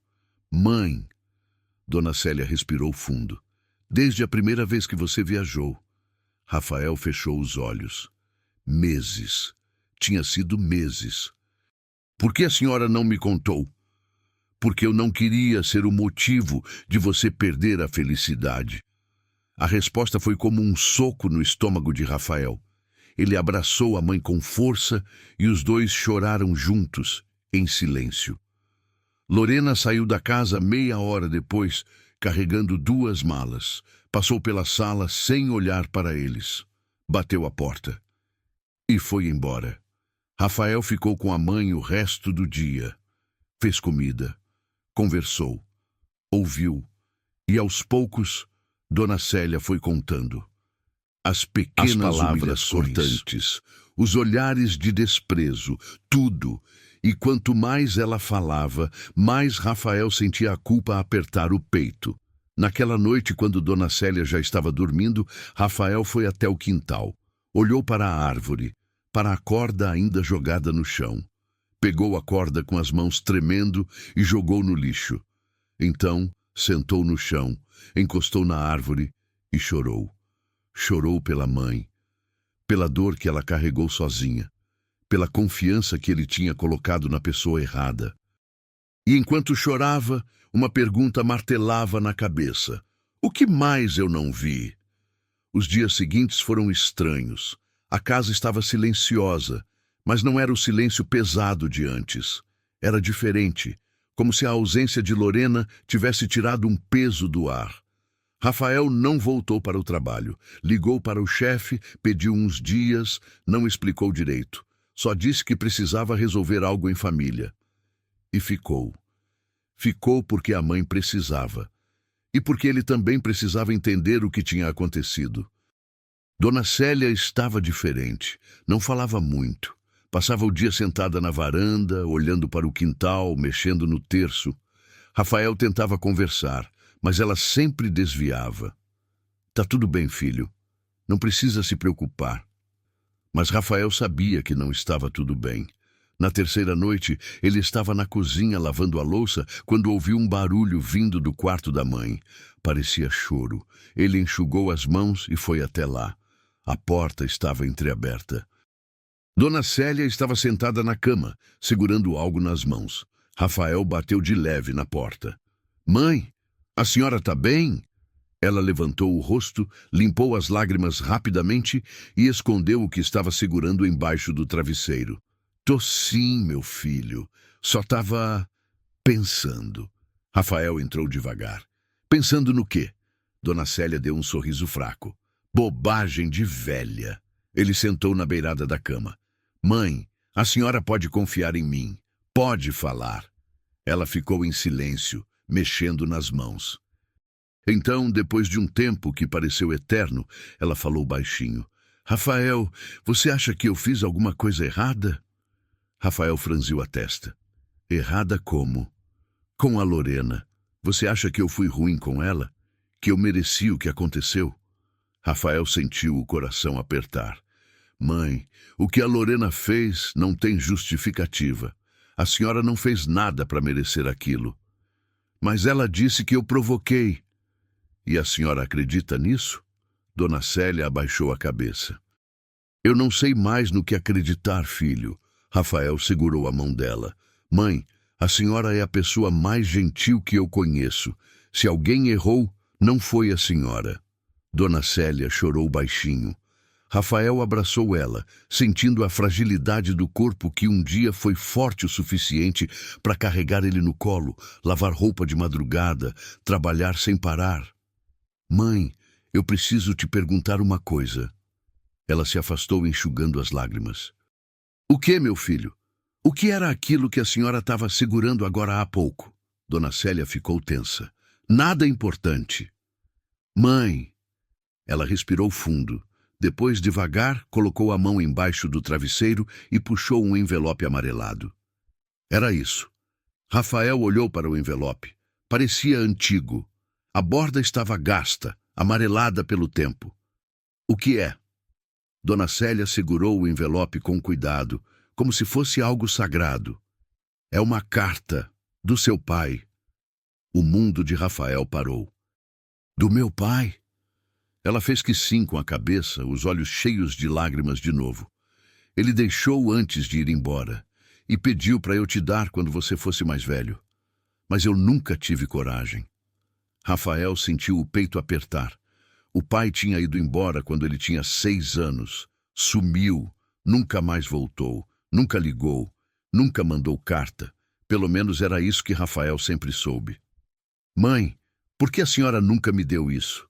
Mãe. Dona Célia respirou fundo. Desde a primeira vez que você viajou. Rafael fechou os olhos. Meses. Tinha sido meses. Por que a senhora não me contou? Porque eu não queria ser o motivo de você perder a felicidade. A resposta foi como um soco no estômago de Rafael. Ele abraçou a mãe com força e os dois choraram juntos, em silêncio. Lorena saiu da casa meia hora depois, carregando 2 malas. Passou pela sala sem olhar para eles. Bateu a porta. E foi embora. Rafael ficou com a mãe o resto do dia. Fez comida. Conversou. Ouviu. E aos poucos, Dona Célia foi contando. As pequenas palavras cortantes, os olhares de desprezo, tudo. E quanto mais ela falava, mais Rafael sentia a culpa apertar o peito. Naquela noite, quando Dona Célia já estava dormindo, Rafael foi até o quintal. Olhou para a árvore, para a corda ainda jogada no chão. Pegou a corda com as mãos tremendo e jogou no lixo. Então, sentou no chão, encostou na árvore e chorou. Chorou pela mãe, pela dor que ela carregou sozinha, pela confiança que ele tinha colocado na pessoa errada. E enquanto chorava, uma pergunta martelava na cabeça. O que mais eu não vi? Os dias seguintes foram estranhos. A casa estava silenciosa, mas não era o silêncio pesado de antes. Era diferente, como se a ausência de Lorena tivesse tirado um peso do ar. Rafael não voltou para o trabalho. Ligou para o chefe, pediu uns dias, não explicou direito. Só disse que precisava resolver algo em família. E ficou. Ficou porque a mãe precisava. E porque ele também precisava entender o que tinha acontecido. Dona Célia estava diferente. Não falava muito. Passava o dia sentada na varanda, olhando para o quintal, mexendo no terço. Rafael tentava conversar, mas ela sempre desviava. Tá tudo bem, filho. Não precisa se preocupar. Mas Rafael sabia que não estava tudo bem. Na terceira noite, ele estava na cozinha lavando a louça quando ouviu um barulho vindo do quarto da mãe. Parecia choro. Ele enxugou as mãos e foi até lá. A porta estava entreaberta. Dona Célia estava sentada na cama, segurando algo nas mãos. Rafael bateu de leve na porta. Mãe, a senhora está bem? Ela levantou o rosto, limpou as lágrimas rapidamente e escondeu o que estava segurando embaixo do travesseiro. Tô sim, meu filho. Só estava pensando. Rafael entrou devagar. Pensando no quê? Dona Célia deu um sorriso fraco. Bobagem de velha. Ele sentou na beirada da cama. Mãe, a senhora pode confiar em mim. Pode falar. Ela ficou em silêncio, mexendo nas mãos. Então, depois de um tempo que pareceu eterno, ela falou baixinho. Rafael, você acha que eu fiz alguma coisa errada? Rafael franziu a testa. Errada como? Com a Lorena. Você acha que eu fui ruim com ela? Que eu mereci o que aconteceu? Rafael sentiu o coração apertar. Mãe, o que a Lorena fez não tem justificativa. A senhora não fez nada para merecer aquilo. Mas ela disse que eu provoquei. E a senhora acredita nisso? Dona Célia abaixou a cabeça. Eu não sei mais no que acreditar, filho. Rafael segurou a mão dela. Mãe, a senhora é a pessoa mais gentil que eu conheço. Se alguém errou, não foi a senhora. Dona Célia chorou baixinho. Rafael abraçou ela, sentindo a fragilidade do corpo que um dia foi forte o suficiente para carregar ele no colo, lavar roupa de madrugada, trabalhar sem parar. Mãe, eu preciso te perguntar uma coisa. Ela se afastou enxugando as lágrimas. O que, meu filho? O que era aquilo que a senhora estava segurando agora há pouco? Dona Célia ficou tensa. Nada importante. Mãe. Ela respirou fundo. Depois, devagar, colocou a mão embaixo do travesseiro e puxou um envelope amarelado. Era isso. Rafael olhou para o envelope. Parecia antigo. A borda estava gasta, amarelada pelo tempo. O que é? Dona Célia segurou o envelope com cuidado, como se fosse algo sagrado. É uma carta do seu pai. O mundo de Rafael parou. Do meu pai? Ela fez que sim com a cabeça, os olhos cheios de lágrimas de novo. Ele deixou antes de ir embora e pediu para eu te dar quando você fosse mais velho. Mas eu nunca tive coragem. Rafael sentiu o peito apertar. O pai tinha ido embora quando ele tinha 6 anos. Sumiu, nunca mais voltou, nunca ligou, nunca mandou carta. Pelo menos era isso que Rafael sempre soube. Mãe, por que a senhora nunca me deu isso?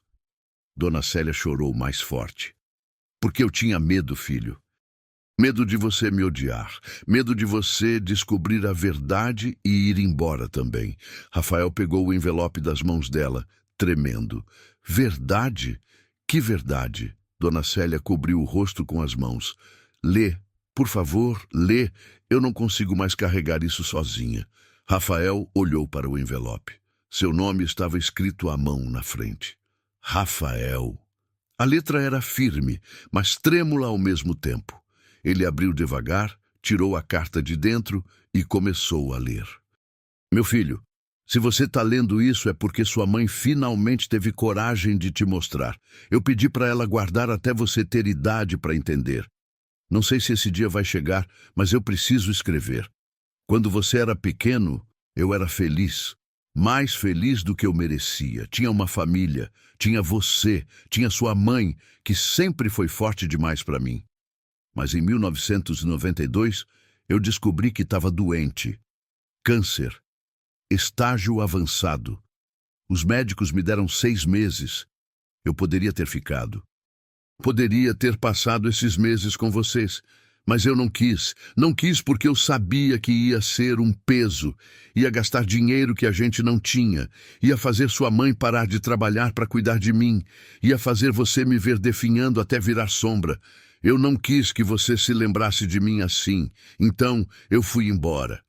Dona Célia chorou mais forte. Porque eu tinha medo, filho. Medo de você me odiar. Medo de você descobrir a verdade e ir embora também. Rafael pegou o envelope das mãos dela, tremendo. Verdade? Que verdade? Dona Célia cobriu o rosto com as mãos. Lê, por favor, lê. Eu não consigo mais carregar isso sozinha. Rafael olhou para o envelope. Seu nome estava escrito à mão na frente. Rafael. A letra era firme, mas trêmula ao mesmo tempo. Ele abriu devagar, tirou a carta de dentro e começou a ler. Meu filho, se você está lendo isso é porque sua mãe finalmente teve coragem de te mostrar. Eu pedi para ela guardar até você ter idade para entender. Não sei se esse dia vai chegar, mas eu preciso escrever. Quando você era pequeno, eu era feliz. Mais feliz do que eu merecia. Tinha uma família, tinha você, tinha sua mãe, que sempre foi forte demais para mim. Mas em 1992, eu descobri que estava doente. Câncer. Estágio avançado. Os médicos me deram 6 meses. Eu poderia ter ficado. Poderia ter passado esses meses com vocês. Mas eu não quis. Não quis porque eu sabia que ia ser um peso. Ia gastar dinheiro que a gente não tinha. Ia fazer sua mãe parar de trabalhar para cuidar de mim. Ia fazer você me ver definhando até virar sombra. Eu não quis que você se lembrasse de mim assim. Então eu fui embora.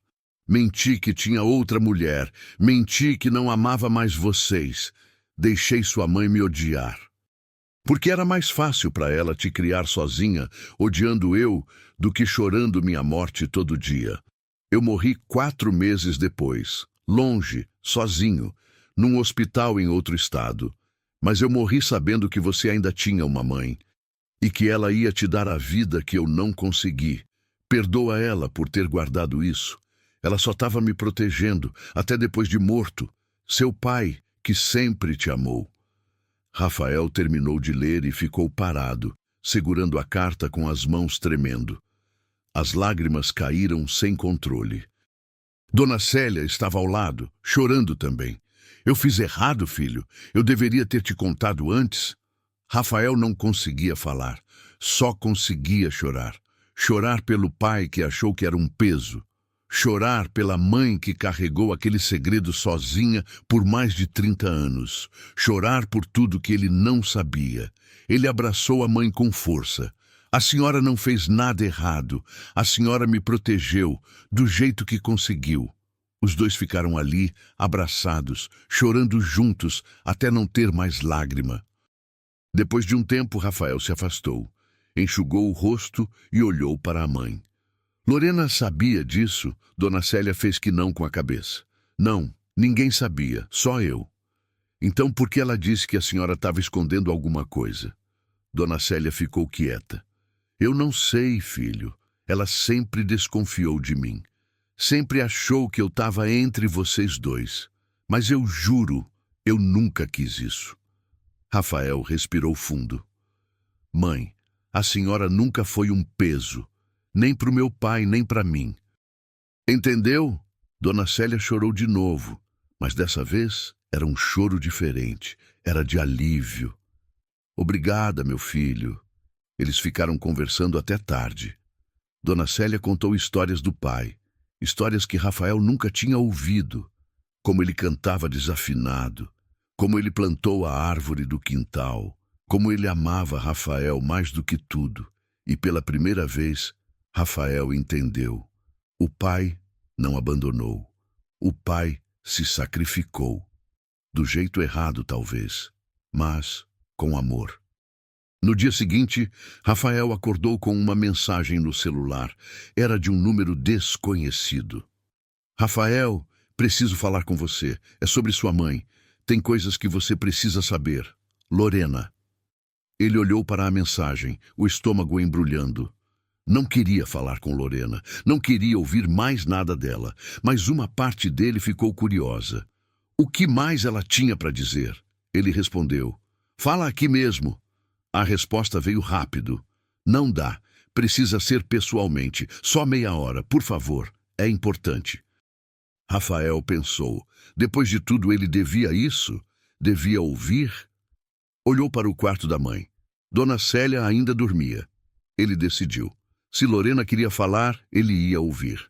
Menti que tinha outra mulher. Menti que não amava mais vocês. Deixei sua mãe me odiar. Porque era mais fácil para ela te criar sozinha, odiando eu, do que chorando minha morte todo dia. Eu morri 4 meses depois, longe, sozinho, num hospital em outro estado. Mas eu morri sabendo que você ainda tinha uma mãe, e que ela ia te dar a vida que eu não consegui. Perdoa ela por ter guardado isso. Ela só estava me protegendo, até depois de morto. Seu pai, que sempre te amou. Rafael terminou de ler e ficou parado, segurando a carta com as mãos tremendo. As lágrimas caíram sem controle. Dona Célia estava ao lado, chorando também. Eu fiz errado, filho. Eu deveria ter te contado antes. Rafael não conseguia falar, só conseguia chorar. Chorar pelo pai que achou que era um peso. Chorar pela mãe que carregou aquele segredo sozinha por mais de 30 anos. Chorar por tudo que ele não sabia. Ele abraçou a mãe com força. A senhora não fez nada errado. A senhora me protegeu do jeito que conseguiu. Os dois ficaram ali, abraçados, chorando juntos, até não ter mais lágrima. Depois de um tempo, Rafael se afastou, enxugou o rosto e olhou para a mãe. Lorena sabia disso. Dona Célia fez que não com a cabeça. Não, ninguém sabia, só eu. Então por que ela disse que a senhora estava escondendo alguma coisa? Dona Célia ficou quieta. Eu não sei, filho. Ela sempre desconfiou de mim. Sempre achou que eu estava entre vocês dois. Mas eu juro, eu nunca quis isso. Rafael respirou fundo. Mãe, a senhora nunca foi um peso. Nem para o meu pai, nem para mim. Entendeu? Dona Célia chorou de novo, mas dessa vez era um choro diferente, era de alívio. Obrigada, meu filho. Eles ficaram conversando até tarde. Dona Célia contou histórias do pai, histórias que Rafael nunca tinha ouvido, como ele cantava desafinado, como ele plantou a árvore do quintal, Como ele amava Rafael mais do que tudo. E pela primeira vez, Rafael entendeu. O pai não abandonou. O pai se sacrificou. Do jeito errado, talvez, mas com amor. No dia seguinte, Rafael acordou com uma mensagem no celular. Era de um número desconhecido. Rafael, preciso falar com você. É sobre sua mãe. Tem coisas que você precisa saber. Lorena. Ele olhou para a mensagem, o estômago embrulhando. Não queria falar com Lorena, não queria ouvir mais nada dela, mas uma parte dele ficou curiosa. O que mais ela tinha para dizer? Ele respondeu: "Fala aqui mesmo." A resposta veio rápido. "Não dá. Precisa ser pessoalmente. Só meia hora, por favor. É importante." Rafael pensou. Depois de tudo, ele devia isso? Devia ouvir? Olhou para o quarto da mãe. Dona Célia ainda dormia. Ele decidiu. Se Lorena queria falar, ele ia ouvir.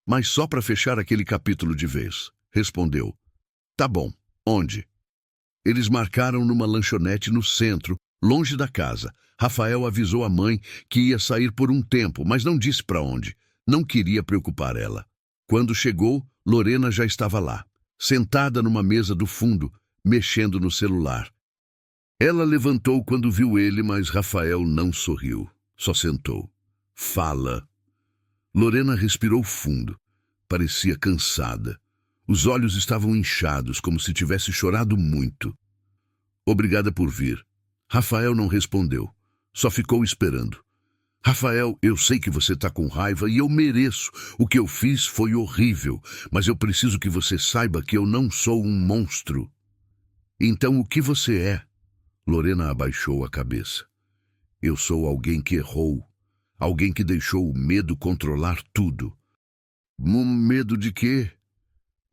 Mas só para fechar aquele capítulo de vez. Respondeu: "Tá bom. Onde?" Eles marcaram numa lanchonete no centro, longe da casa. Rafael avisou a mãe que ia sair por um tempo, mas não disse para onde. Não queria preocupar ela. Quando chegou, Lorena já estava lá, sentada numa mesa do fundo, mexendo no celular. Ela levantou quando viu ele, mas Rafael não sorriu. Só sentou. "Fala." Lorena respirou fundo. Parecia cansada. Os olhos estavam inchados, como se tivesse chorado muito. "Obrigada por vir." Rafael não respondeu. Só ficou esperando. "Rafael, eu sei que você está com raiva e eu mereço. O que eu fiz foi horrível, mas eu preciso que você saiba que eu não sou um monstro." "Então o que você é?" Lorena abaixou a cabeça. "Eu sou alguém que errou. Alguém que deixou o medo controlar tudo." Medo de quê?"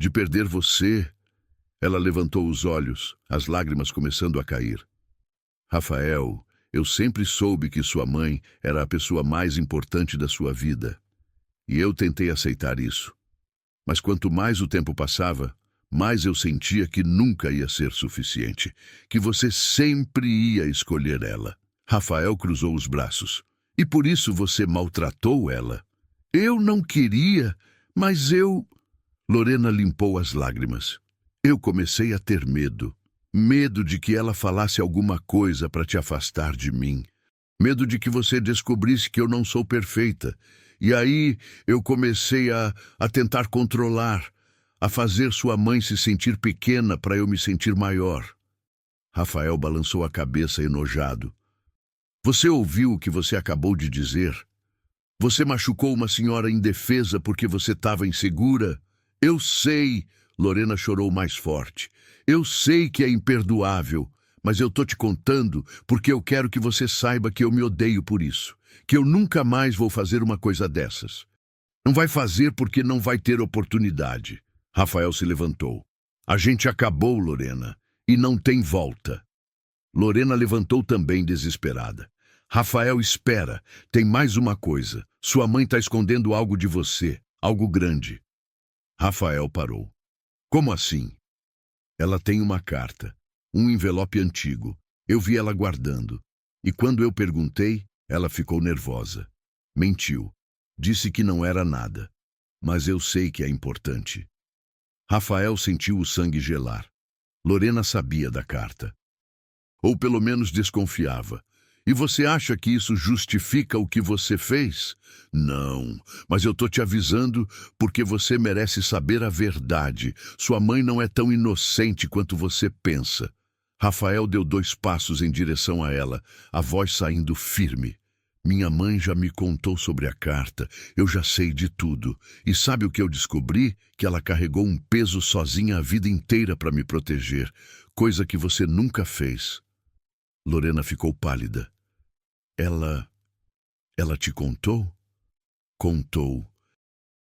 "De perder você." Ela levantou os olhos, as lágrimas começando a cair. "Rafael, eu sempre soube que sua mãe era a pessoa mais importante da sua vida. E eu tentei aceitar isso. Mas quanto mais o tempo passava, mais eu sentia que nunca ia ser suficiente, que você sempre ia escolher ela." Rafael cruzou os braços. "E por isso você maltratou ela?" "Eu não queria, mas eu..." Lorena limpou as lágrimas. "Eu comecei a ter medo. Medo de que ela falasse alguma coisa para te afastar de mim. Medo de que você descobrisse que eu não sou perfeita. E aí eu comecei a tentar controlar, a fazer sua mãe se sentir pequena para eu me sentir maior." Rafael balançou a cabeça enojado. "Você ouviu o que você acabou de dizer? Você machucou uma senhora indefesa porque você estava insegura?" "Eu sei." Lorena chorou mais forte. "Eu sei que é imperdoável, mas eu tô te contando porque eu quero que você saiba que eu me odeio por isso, que eu nunca mais vou fazer uma coisa dessas." "Não vai fazer porque não vai ter oportunidade." Rafael se levantou. "A gente acabou, Lorena, e não tem volta." Lorena levantou também, desesperada. "Rafael, espera. Tem mais uma coisa. Sua mãe está escondendo algo de você, algo grande." Rafael parou. "Como assim?" "Ela tem uma carta, um envelope antigo. Eu vi ela guardando. E quando eu perguntei, ela ficou nervosa. Mentiu. Disse que não era nada. Mas eu sei que é importante." Rafael sentiu o sangue gelar. Lorena sabia da carta. Ou pelo menos desconfiava. "E você acha que isso justifica o que você fez?" "Não, mas eu tô te avisando porque você merece saber a verdade. Sua mãe não é tão inocente quanto você pensa." Rafael deu 2 passos em direção a ela, a voz saindo firme. "Minha mãe já me contou sobre a carta. Eu já sei de tudo. E sabe o que eu descobri? Que ela carregou um peso sozinha a vida inteira para me proteger. Coisa que você nunca fez." Lorena ficou pálida. Ela te contou?" "Contou.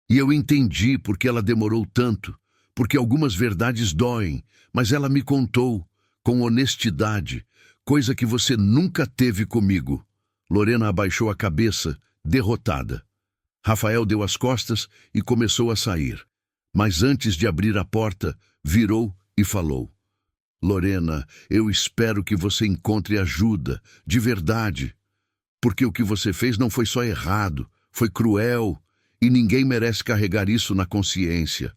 E eu entendi porque ela demorou tanto, porque algumas verdades doem, mas ela me contou, com honestidade, coisa que você nunca teve comigo." Lorena abaixou a cabeça, derrotada. Rafael deu as costas e começou a sair. Mas antes de abrir a porta, virou e falou: Lorena, eu espero que você encontre ajuda, de verdade. Porque o que você fez não foi só errado, foi cruel, e ninguém merece carregar isso na consciência.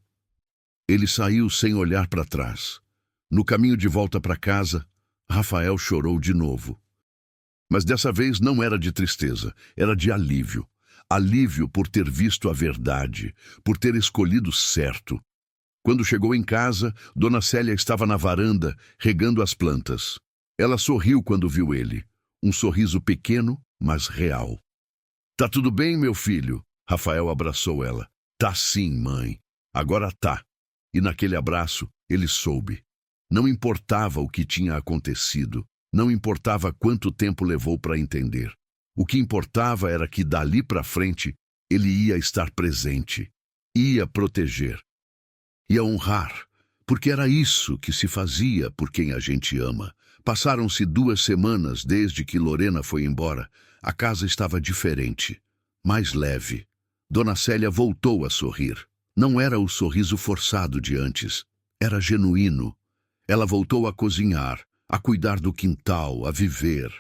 Ele saiu sem olhar para trás. No caminho de volta para casa, Rafael chorou de novo. Mas dessa vez não era de tristeza, era de alívio. Alívio por ter visto a verdade, por ter escolhido certo. Quando chegou em casa, Dona Célia estava na varanda, regando as plantas. Ela sorriu quando viu ele. Um sorriso pequeno, mas real. Tá tudo bem, meu filho? Rafael abraçou ela. Tá sim, mãe. Agora tá. E naquele abraço, ele soube. Não importava o que tinha acontecido. Não importava quanto tempo levou para entender. O que importava era que dali para frente, ele ia estar presente. Ia proteger. Ia honrar. Porque era isso que se fazia por quem a gente ama. Passaram-se 2 semanas desde que Lorena foi embora. A casa estava diferente. Mais leve. Dona Célia voltou a sorrir. Não era o sorriso forçado de antes. Era genuíno. Ela voltou a cozinhar, a cuidar do quintal, a viver.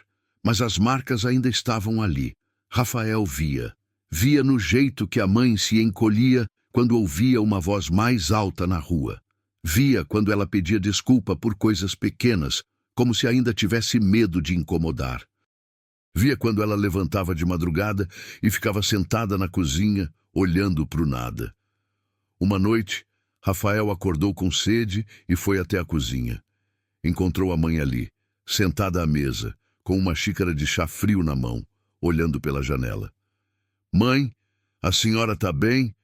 Mas as marcas ainda estavam ali. Rafael via. Via no jeito que a mãe se encolhia quando ouvia uma voz mais alta na rua. Via quando ela pedia desculpa por coisas pequenas, como se ainda tivesse medo de incomodar. Via quando ela levantava de madrugada e ficava sentada na cozinha, olhando para o nada. Uma noite, Rafael acordou com sede e foi até a cozinha. Encontrou a mãe ali, sentada à mesa, com uma xícara de chá frio na mão, olhando pela janela. Mãe, a senhora está bem?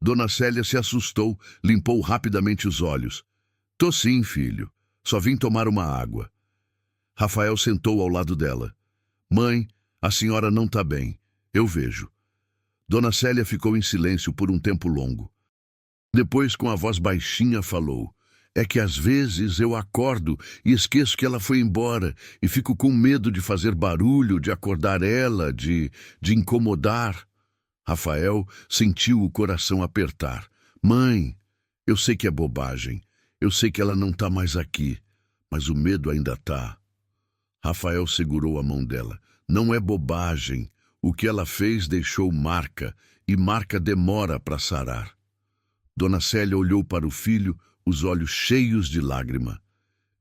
Dona Célia se assustou, limpou rapidamente os olhos. Tô sim, filho. Só vim tomar uma água. Rafael sentou ao lado dela. Mãe, a senhora não está bem. Eu vejo. Dona Célia ficou em silêncio por um tempo longo. Depois, com a voz baixinha, falou. É que às vezes eu acordo e esqueço que ela foi embora e fico com medo de fazer barulho, de acordar ela, de incomodar. Rafael sentiu o coração apertar. Mãe, eu sei que é bobagem. Eu sei que ela não está mais aqui, mas o medo ainda está. Rafael segurou a mão dela. Não é bobagem. O que ela fez deixou marca, e marca demora para sarar. Dona Célia olhou para o filho, os olhos cheios de lágrima.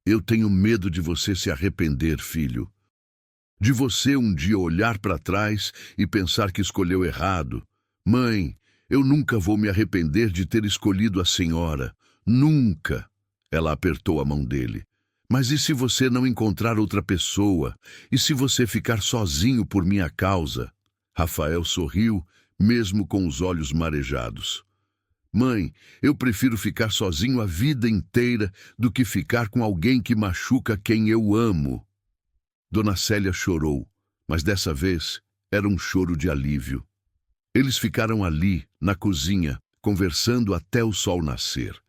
Eu tenho medo de você se arrepender, filho. De você um dia olhar para trás e pensar que escolheu errado. Mãe, eu nunca vou me arrepender de ter escolhido a senhora. Nunca. Ela apertou a mão dele. Mas e se você não encontrar outra pessoa? E se você ficar sozinho por minha causa? Rafael sorriu, mesmo com os olhos marejados. Mãe, eu prefiro ficar sozinho a vida inteira do que ficar com alguém que machuca quem eu amo. Dona Célia chorou, mas dessa vez era um choro de alívio. Eles ficaram ali, na cozinha, conversando até o sol nascer.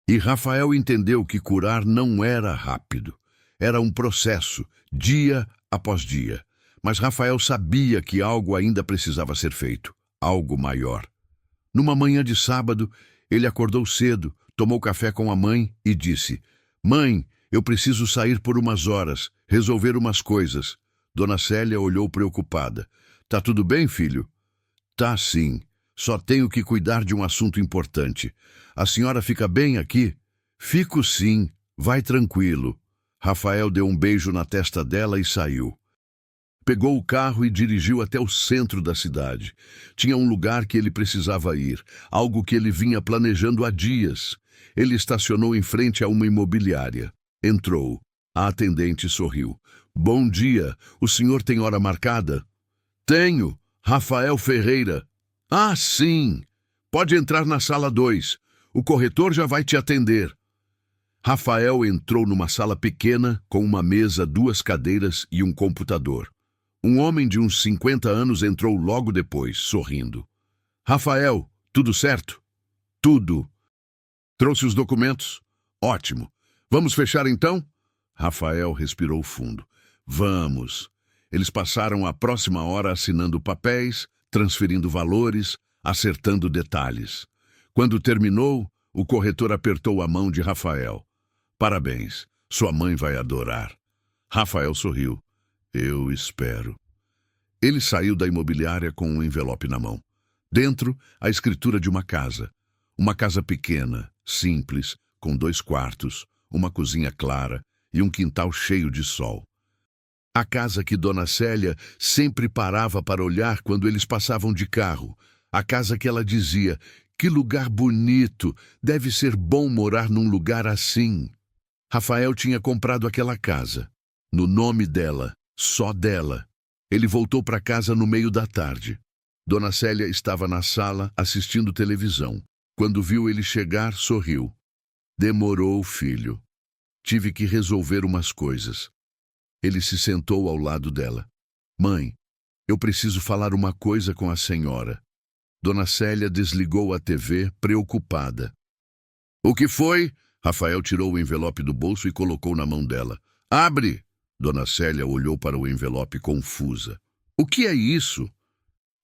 E Rafael entendeu que curar não era rápido. Era um processo, dia após dia. Mas Rafael sabia que algo ainda precisava ser feito, algo maior. Numa manhã de sábado, ele acordou cedo, tomou café com a mãe e disse: Mãe, eu preciso sair por umas horas, resolver umas coisas. Dona Célia olhou preocupada. Tá tudo bem, filho? Tá sim. Só tenho que cuidar de um assunto importante. A senhora fica bem aqui? Fico sim. Vai tranquilo. Rafael deu um beijo na testa dela e saiu. Pegou o carro e dirigiu até o centro da cidade. Tinha um lugar que ele precisava ir, algo que ele vinha planejando há dias. Ele estacionou em frente a uma imobiliária. Entrou. A atendente sorriu. Bom dia. O senhor tem hora marcada? Tenho. Rafael Ferreira. Ah, sim. Pode entrar na sala 2. O corretor já vai te atender. Rafael entrou numa sala pequena, com uma mesa, 2 cadeiras e um computador. Um homem de uns 50 anos entrou logo depois, sorrindo. Rafael, tudo certo? Tudo. Trouxe os documentos? Ótimo. Vamos fechar então? Rafael respirou fundo. Vamos. Eles passaram a próxima hora assinando papéis, transferindo valores, acertando detalhes. Quando terminou, o corretor apertou a mão de Rafael. Parabéns. Sua mãe vai adorar. Rafael sorriu. Eu espero. Ele saiu da imobiliária com um envelope na mão. Dentro, a escritura de uma casa. Uma casa pequena, simples, com 2 quartos, uma cozinha clara e um quintal cheio de sol. A casa que Dona Célia sempre parava para olhar quando eles passavam de carro. A casa que ela dizia, que lugar bonito, deve ser bom morar num lugar assim. Rafael tinha comprado aquela casa, no nome dela, só dela. Ele voltou para casa no meio da tarde. Dona Célia estava na sala assistindo televisão. Quando viu ele chegar, sorriu. Demorou, filho. Tive que resolver umas coisas. Ele se sentou ao lado dela. Mãe, eu preciso falar uma coisa com a senhora. Dona Célia desligou a TV, preocupada. O que foi? Rafael tirou o envelope do bolso e colocou na mão dela. Abre! Dona Célia olhou para o envelope confusa. O que é isso?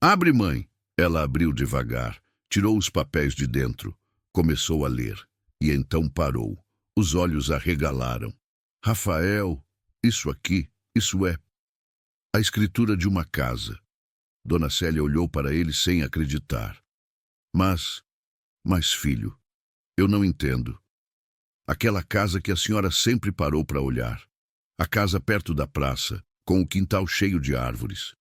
Abre, mãe! Ela abriu devagar, tirou os papéis de dentro, começou a ler. E então parou. Os olhos arregalaram. Rafael, isso aqui, isso é a escritura de uma casa. Dona Célia olhou para ele sem acreditar. Mas, filho, eu não entendo. Aquela casa que a senhora sempre parou para olhar. A casa perto da praça, com o quintal cheio de árvores.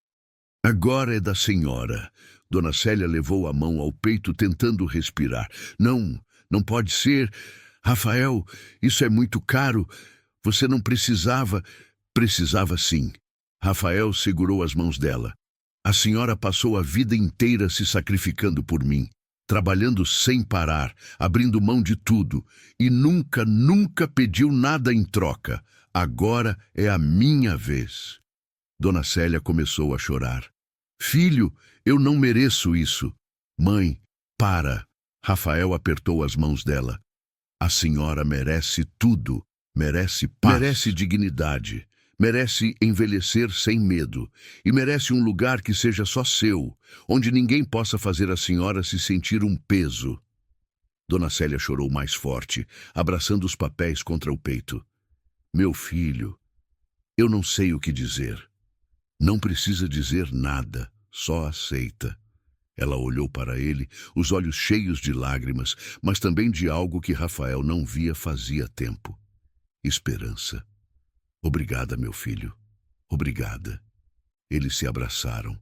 Agora é da senhora. Dona Célia levou a mão ao peito tentando respirar. Não pode ser. Rafael, isso é muito caro. Você não precisava. Precisava sim. Rafael segurou as mãos dela. A senhora passou a vida inteira se sacrificando por mim, trabalhando sem parar, abrindo mão de tudo, e nunca pediu nada em troca. Agora é a minha vez. Dona Célia começou a chorar. Filho, eu não mereço isso. Mãe, para. Rafael apertou as mãos dela. A senhora merece tudo. Merece paz. Merece dignidade. Merece envelhecer sem medo. E merece um lugar que seja só seu, onde ninguém possa fazer a senhora se sentir um peso. Dona Célia chorou mais forte, abraçando os papéis contra o peito. Meu filho, eu não sei o que dizer. Não precisa dizer nada, só aceita. Ela olhou para ele, os olhos cheios de lágrimas, mas também de algo que Rafael não via fazia tempo. Esperança. Obrigada, meu filho. Obrigada. Eles se abraçaram.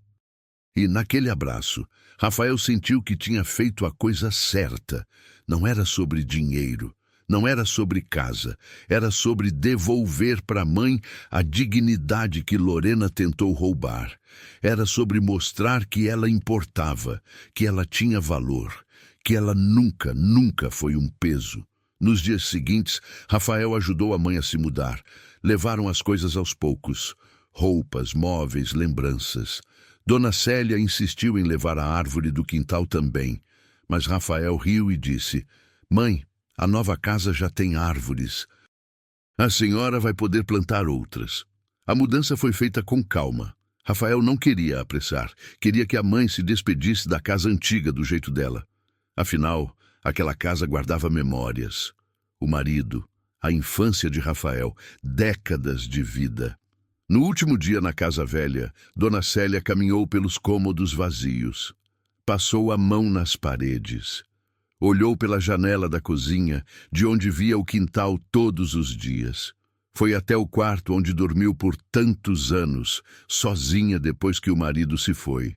E naquele abraço, Rafael sentiu que tinha feito a coisa certa. Não era sobre dinheiro, não era sobre casa, era sobre devolver para a mãe a dignidade que Lorena tentou roubar. Era sobre mostrar que ela importava, que ela tinha valor, que ela nunca foi um peso. Nos dias seguintes, Rafael ajudou a mãe a se mudar. Levaram as coisas aos poucos. Roupas, móveis, lembranças. Dona Célia insistiu em levar a árvore do quintal também. Mas Rafael riu e disse, Mãe, a nova casa já tem árvores. A senhora vai poder plantar outras. A mudança foi feita com calma. Rafael não queria apressar. Queria que a mãe se despedisse da casa antiga do jeito dela. Afinal, aquela casa guardava memórias. O marido, a infância de Rafael, décadas de vida. No último dia na casa velha, Dona Célia caminhou pelos cômodos vazios. Passou a mão nas paredes. Olhou pela janela da cozinha, de onde via o quintal todos os dias. Foi até o quarto onde dormiu por tantos anos, sozinha depois que o marido se foi.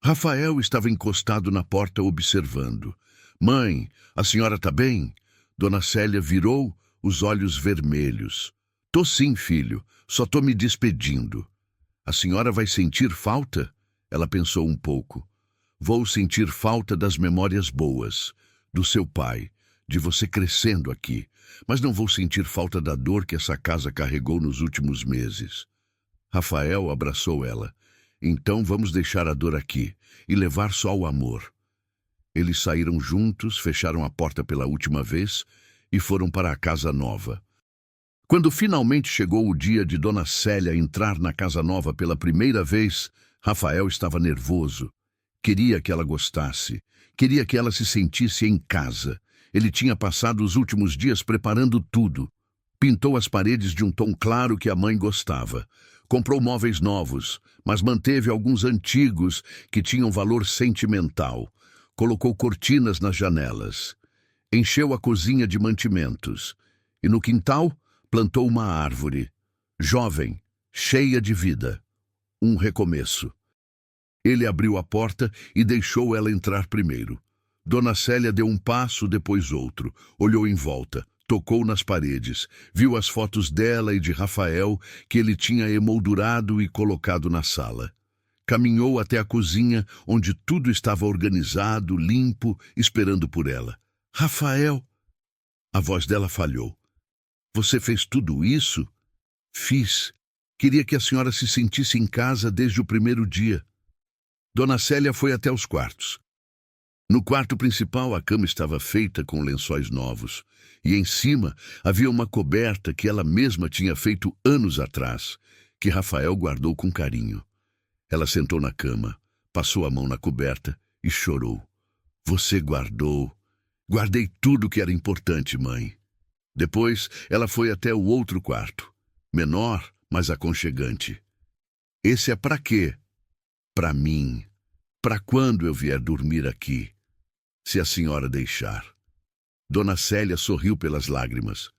Rafael estava encostado na porta observando. Mãe, a senhora está bem? Dona Célia virou, os olhos vermelhos. Tô sim, filho, só tô me despedindo. A senhora vai sentir falta? Ela pensou um pouco. Vou sentir falta das memórias boas, do seu pai, de você crescendo aqui, mas não vou sentir falta da dor que essa casa carregou nos últimos meses. Rafael abraçou ela. Então vamos deixar a dor aqui e levar só o amor. Eles saíram juntos, fecharam a porta pela última vez e foram para a casa nova. Quando finalmente chegou o dia de Dona Célia entrar na casa nova pela primeira vez, Rafael estava nervoso. Queria que ela gostasse, queria que ela se sentisse em casa. Ele tinha passado os últimos dias preparando tudo. Pintou as paredes de um tom claro que a mãe gostava. Comprou móveis novos, mas manteve alguns antigos que tinham valor sentimental. Colocou cortinas nas janelas. Encheu a cozinha de mantimentos. E no quintal, plantou uma árvore. Jovem, cheia de vida. Um recomeço. Ele abriu a porta e deixou ela entrar primeiro. Dona Célia deu um passo, depois outro. Olhou em volta. Tocou nas paredes, viu as fotos dela e de Rafael que ele tinha emoldurado e colocado na sala. Caminhou até a cozinha, onde tudo estava organizado, limpo, esperando por ela. Rafael! A voz dela falhou. Você fez tudo isso? Fiz. Queria que a senhora se sentisse em casa desde o primeiro dia. Dona Célia foi até os quartos. No quarto principal, a cama estava feita com lençóis novos, e em cima havia uma coberta que ela mesma tinha feito anos atrás, que Rafael guardou com carinho. Ela sentou na cama, passou a mão na coberta e chorou. Você guardou. Guardei tudo que era importante, mãe. Depois, ela foi até o outro quarto, menor, mas aconchegante. Esse é para quê? Para mim. Para quando eu vier dormir aqui? Se a senhora deixar. Dona Célia sorriu pelas lágrimas.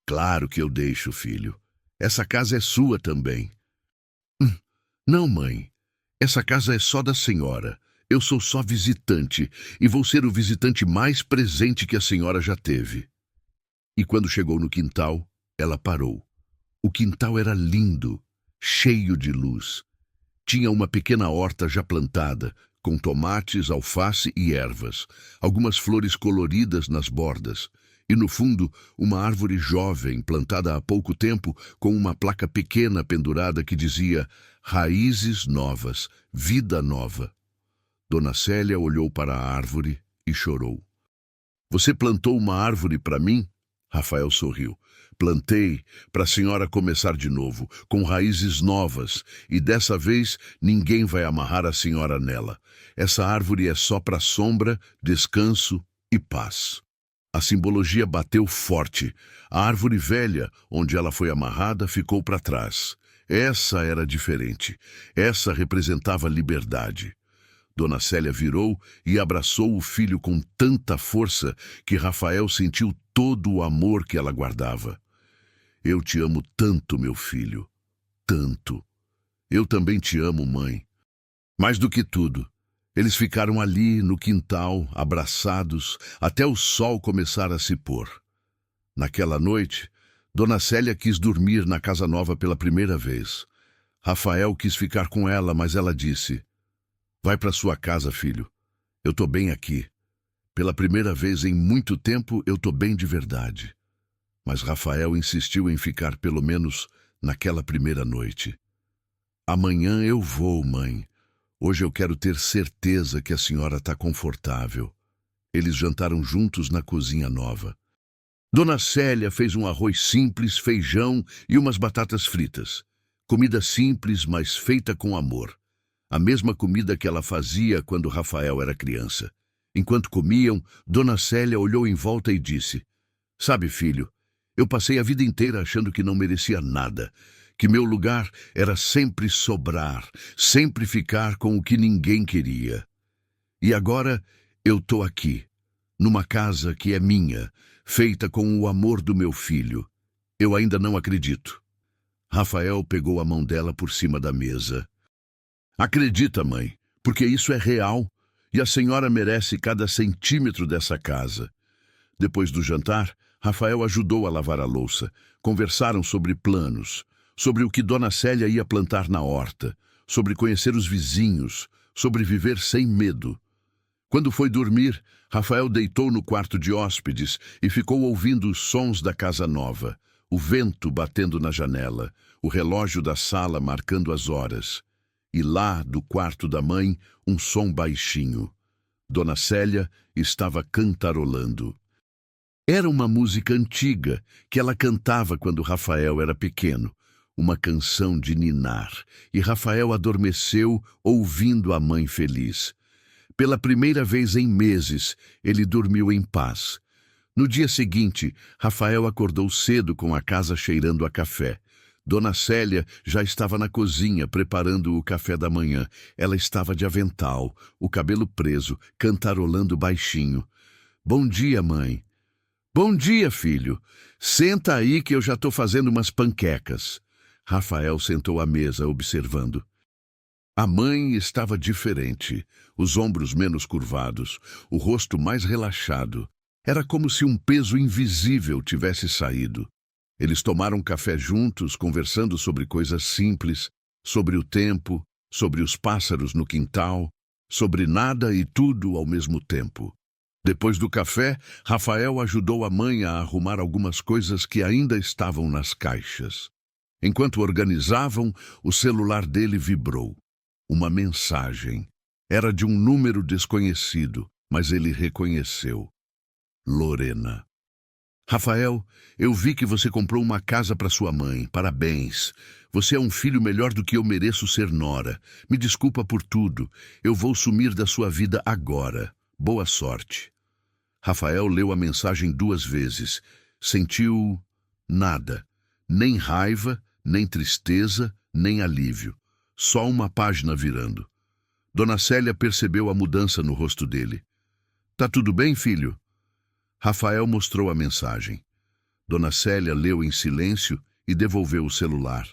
Claro que eu deixo, filho. Essa casa é sua também. Não, mãe. Essa casa é só da senhora. Eu sou só visitante e vou ser o visitante mais presente que a senhora já teve. E quando chegou no quintal, ela parou. O quintal era lindo, cheio de luz. Tinha uma pequena horta já plantada, com tomates, alface e ervas, algumas flores coloridas nas bordas, e no fundo uma árvore jovem plantada há pouco tempo com uma placa pequena pendurada que dizia Raízes Novas, Vida Nova. Dona Célia olhou para a árvore e chorou. Você plantou uma árvore para mim? Rafael sorriu. Plantei para a senhora começar de novo, com raízes novas, e dessa vez ninguém vai amarrar a senhora nela. Essa árvore é só para sombra, descanso e paz. A simbologia bateu forte. A árvore velha, onde ela foi amarrada, ficou para trás. Essa era diferente. Essa representava liberdade. Dona Célia virou e abraçou o filho com tanta força que Rafael sentiu todo o amor que ela guardava. Eu te amo tanto, meu filho, tanto. Eu também te amo, mãe. Mais do que tudo, eles ficaram ali no quintal, abraçados, até o sol começar a se pôr. Naquela noite, Dona Célia quis dormir na casa nova pela primeira vez. Rafael quis ficar com ela, mas ela disse: Vai para sua casa, filho. Eu tô bem aqui. Pela primeira vez em muito tempo, eu tô bem de verdade. Mas Rafael insistiu em ficar pelo menos naquela primeira noite. Amanhã eu vou, mãe. Hoje eu quero ter certeza que a senhora está confortável. Eles jantaram juntos na cozinha nova. Dona Célia fez um arroz simples, feijão e umas batatas fritas. Comida simples, mas feita com amor. A mesma comida que ela fazia quando Rafael era criança. Enquanto comiam, Dona Célia olhou em volta e disse: Sabe, filho, eu passei a vida inteira achando que não merecia nada, que meu lugar era sempre sobrar, sempre ficar com o que ninguém queria. E agora eu tô aqui, numa casa que é minha, feita com o amor do meu filho. Eu ainda não acredito. Rafael pegou a mão dela por cima da mesa. Acredita, mãe, porque isso é real e a senhora merece cada centímetro dessa casa. Depois do jantar, Rafael ajudou a lavar a louça. Conversaram sobre planos, sobre o que Dona Célia ia plantar na horta, sobre conhecer os vizinhos, sobre viver sem medo. Quando foi dormir, Rafael deitou no quarto de hóspedes e ficou ouvindo os sons da casa nova, o vento batendo na janela, o relógio da sala marcando as horas. E lá, do quarto da mãe, um som baixinho. Dona Célia estava cantarolando. Era uma música antiga que ela cantava quando Rafael era pequeno, uma canção de ninar, e Rafael adormeceu ouvindo a mãe feliz. Pela primeira vez em meses, ele dormiu em paz. No dia seguinte, Rafael acordou cedo com a casa cheirando a café. Dona Célia já estava na cozinha preparando o café da manhã. Ela estava de avental, o cabelo preso, cantarolando baixinho. Bom dia, mãe. Bom dia, filho. Senta aí que eu já estou fazendo umas panquecas. Rafael sentou à mesa, observando. A mãe estava diferente, os ombros menos curvados, o rosto mais relaxado. Era como se um peso invisível tivesse saído. Eles tomaram café juntos, conversando sobre coisas simples, sobre o tempo, sobre os pássaros no quintal, sobre nada e tudo ao mesmo tempo. Depois do café, Rafael ajudou a mãe a arrumar algumas coisas que ainda estavam nas caixas. Enquanto organizavam, o celular dele vibrou. Uma mensagem. Era de um número desconhecido, mas ele reconheceu. Lorena. Rafael, eu vi que você comprou uma casa para sua mãe. Parabéns. Você é um filho melhor do que eu mereço ser nora. Me desculpa por tudo. Eu vou sumir da sua vida agora. Boa sorte. Rafael leu a mensagem 2 vezes. Sentiu nada. Nem raiva, nem tristeza, nem alívio. Só uma página virando. Dona Célia percebeu a mudança no rosto dele. Tá tudo bem, filho? Rafael mostrou a mensagem. Dona Célia leu em silêncio e devolveu o celular.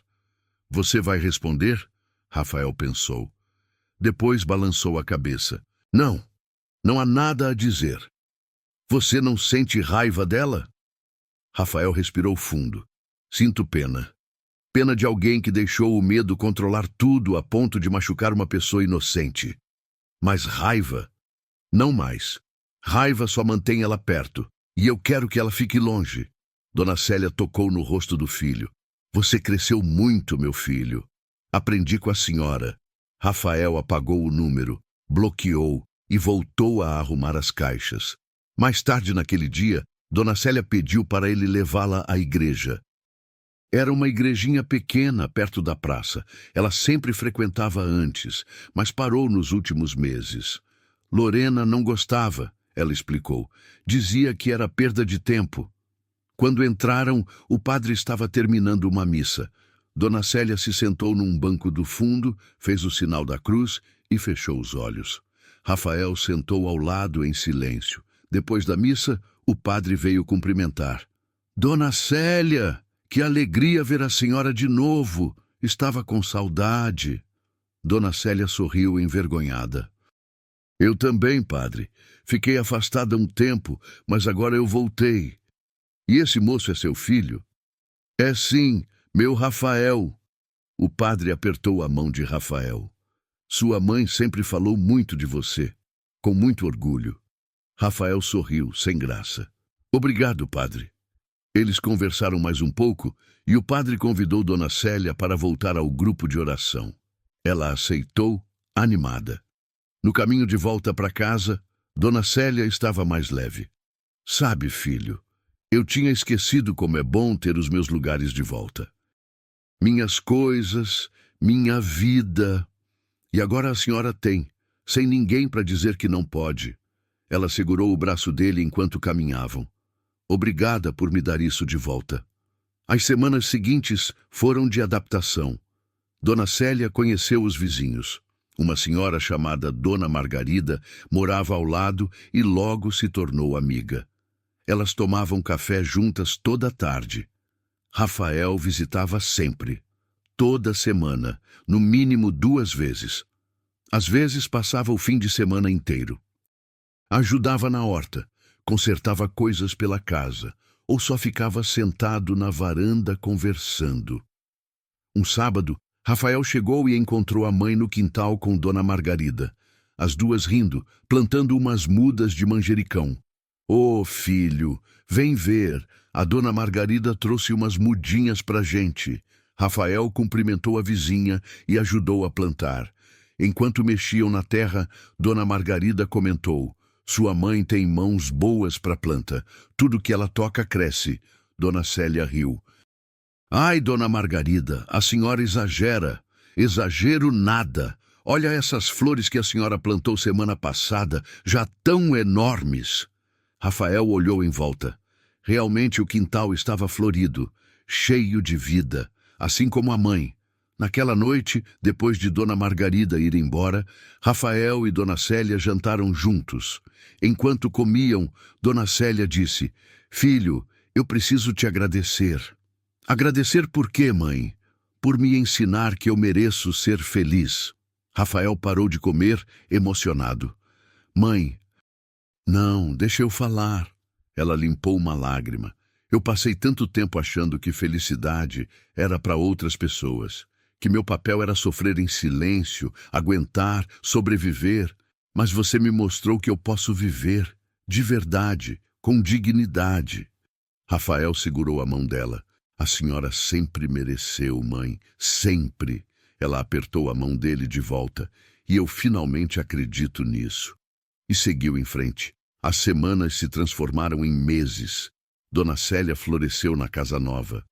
Você vai responder? Rafael pensou. Depois balançou a cabeça. Não, não há nada a dizer. Você não sente raiva dela? Rafael respirou fundo. Sinto pena. Pena de alguém que deixou o medo controlar tudo a ponto de machucar uma pessoa inocente. Mas raiva? Não mais. Raiva só mantém ela perto, e eu quero que ela fique longe. Dona Célia tocou no rosto do filho. Você cresceu muito, meu filho. Aprendi com a senhora. Rafael apagou o número, bloqueou e voltou a arrumar as caixas. Mais tarde naquele dia, Dona Célia pediu para ele levá-la à igreja. Era uma igrejinha pequena, perto da praça. Ela sempre frequentava antes, mas parou nos últimos meses. Lorena não gostava, ela explicou. Dizia que era perda de tempo. Quando entraram, o padre estava terminando uma missa. Dona Célia se sentou num banco do fundo, fez o sinal da cruz e fechou os olhos. Rafael sentou ao lado em silêncio. Depois da missa, o padre veio cumprimentar. Dona Célia! Que alegria ver a senhora de novo! Estava com saudade. Dona Célia sorriu envergonhada. Eu também, padre. Fiquei afastada um tempo, mas agora eu voltei. E esse moço é seu filho? É sim, meu Rafael. O padre apertou a mão de Rafael. Sua mãe sempre falou muito de você, com muito orgulho. Rafael sorriu, sem graça. Obrigado, padre. Eles conversaram mais um pouco e o padre convidou Dona Célia para voltar ao grupo de oração. Ela aceitou, animada. No caminho de volta para casa, Dona Célia estava mais leve. Sabe, filho, eu tinha esquecido como é bom ter os meus lugares de volta. Minhas coisas, minha vida. E agora a senhora tem, sem ninguém para dizer que não pode. Ela segurou o braço dele enquanto caminhavam. Obrigada por me dar isso de volta. As semanas seguintes foram de adaptação. Dona Célia conheceu os vizinhos. Uma senhora chamada Dona Margarida morava ao lado e logo se tornou amiga. Elas tomavam café juntas toda a tarde. Rafael visitava sempre, toda semana, no mínimo 2 vezes. Às vezes passava o fim de semana inteiro. Ajudava na horta, consertava coisas pela casa, ou só ficava sentado na varanda conversando. Um sábado, Rafael chegou e encontrou a mãe no quintal com Dona Margarida, as duas rindo, plantando umas mudas de manjericão. Oh, filho, vem ver, a Dona Margarida trouxe umas mudinhas pra gente. Rafael cumprimentou a vizinha e ajudou a plantar. Enquanto mexiam na terra, Dona Margarida comentou: sua mãe tem mãos boas para planta. Tudo que ela toca cresce. Dona Célia riu. Ai, Dona Margarida, a senhora exagera. Exagero nada. Olha essas flores que a senhora plantou semana passada, já tão enormes. Rafael olhou em volta. Realmente o quintal estava florido, cheio de vida, assim como a mãe. Naquela noite, depois de Dona Margarida ir embora, Rafael e Dona Célia jantaram juntos. Enquanto comiam, Dona Célia disse: "Filho, eu preciso te agradecer." "Agradecer por quê, mãe?" "Por me ensinar que eu mereço ser feliz." Rafael parou de comer, emocionado. "Mãe, não, deixa eu falar." Ela limpou uma lágrima. "Eu passei tanto tempo achando que felicidade era para outras pessoas, que meu papel era sofrer em silêncio, aguentar, sobreviver. Mas você me mostrou que eu posso viver, de verdade, com dignidade." Rafael segurou a mão dela. "A senhora sempre mereceu, mãe, sempre." Ela apertou a mão dele de volta. "E eu finalmente acredito nisso." E seguiu em frente. As semanas se transformaram em meses. Dona Célia floresceu na casa nova.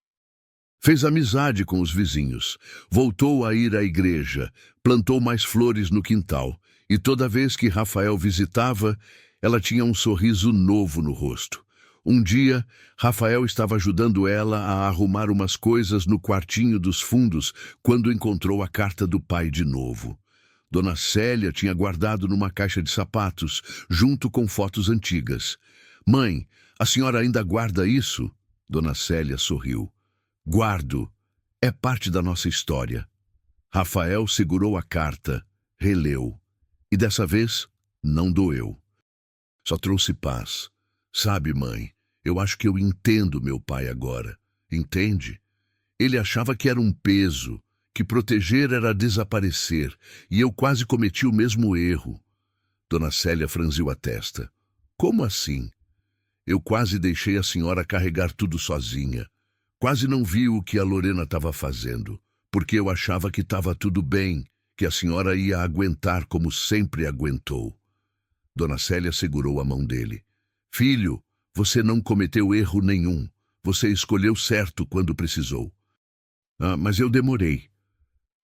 Fez amizade com os vizinhos, voltou a ir à igreja, plantou mais flores no quintal, e toda vez que Rafael visitava, ela tinha um sorriso novo no rosto. Um dia, Rafael estava ajudando ela a arrumar umas coisas no quartinho dos fundos quando encontrou a carta do pai de novo. Dona Célia tinha guardado numa caixa de sapatos, junto com fotos antigas. "Mãe, a senhora ainda guarda isso?" Dona Célia sorriu. "Guardo. É parte da nossa história." Rafael segurou a carta, releu. E dessa vez, não doeu. Só trouxe paz. "Sabe, mãe, eu acho que eu entendo meu pai agora. Entende? Ele achava que era um peso, que proteger era desaparecer, e eu quase cometi o mesmo erro." Dona Célia franziu a testa. "Como assim?" "Eu quase deixei a senhora carregar tudo sozinha. Quase não vi o que a Lorena estava fazendo, porque eu achava que estava tudo bem, que a senhora ia aguentar como sempre aguentou." Dona Célia segurou a mão dele. "Filho, você não cometeu erro nenhum. Você escolheu certo quando precisou." "Ah, mas eu demorei."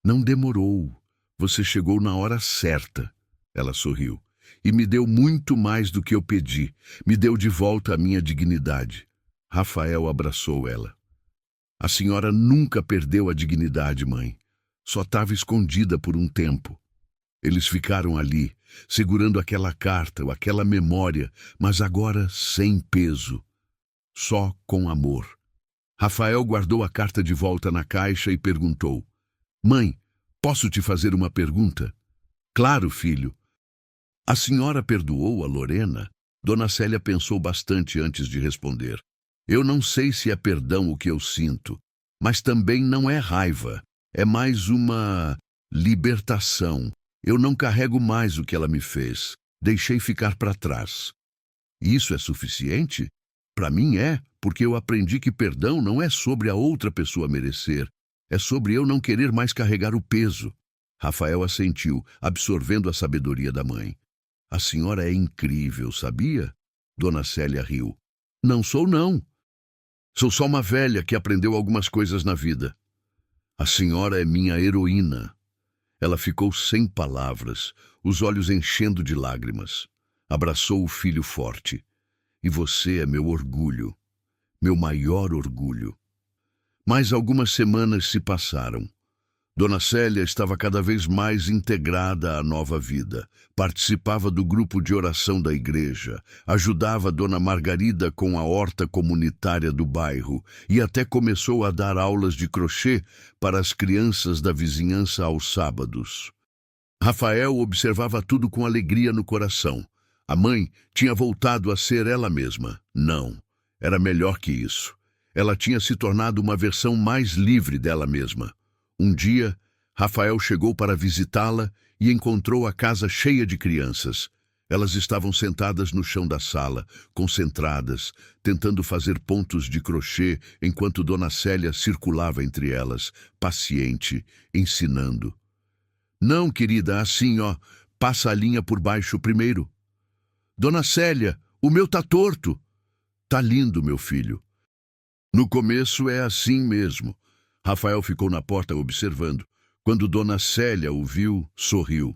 "Não demorou. Você chegou na hora certa." Ela sorriu. "E me deu muito mais do que eu pedi. Me deu de volta a minha dignidade." Rafael abraçou ela. "A senhora nunca perdeu a dignidade, mãe. Só estava escondida por um tempo." Eles ficaram ali, segurando aquela carta, aquela memória, mas agora sem peso. Só com amor. Rafael guardou a carta de volta na caixa e perguntou: "Mãe, posso te fazer uma pergunta?" "Claro, filho." "A senhora perdoou a Lorena?" Dona Célia pensou bastante antes de responder. "Eu não sei se é perdão o que eu sinto, mas também não é raiva. É mais uma libertação. Eu não carrego mais o que ela me fez. Deixei ficar para trás." "Isso é suficiente?" "Para mim é, porque eu aprendi que perdão não é sobre a outra pessoa merecer. É sobre eu não querer mais carregar o peso." Rafael assentiu, absorvendo a sabedoria da mãe. "A senhora é incrível, sabia?" Dona Célia riu. "Não sou, não. Sou só uma velha que aprendeu algumas coisas na vida." "A senhora é minha heroína." Ela ficou sem palavras, os olhos enchendo de lágrimas. Abraçou o filho forte. "E você é meu orgulho, meu maior orgulho." Mais algumas semanas se passaram. Dona Célia estava cada vez mais integrada à nova vida. Participava do grupo de oração da igreja, ajudava Dona Margarida com a horta comunitária do bairro e até começou a dar aulas de crochê para as crianças da vizinhança aos sábados. Rafael observava tudo com alegria no coração. A mãe tinha voltado a ser ela mesma. Não, era melhor que isso. Ela tinha se tornado uma versão mais livre dela mesma. Um dia, Rafael chegou para visitá-la e encontrou a casa cheia de crianças. Elas estavam sentadas no chão da sala, concentradas, tentando fazer pontos de crochê enquanto Dona Célia circulava entre elas, paciente, ensinando. "Não, querida, assim, ó, passa a linha por baixo primeiro." "Dona Célia, o meu tá torto." "Tá lindo, meu filho." "No começo é assim mesmo." Rafael ficou na porta observando. Quando Dona Célia o viu, sorriu.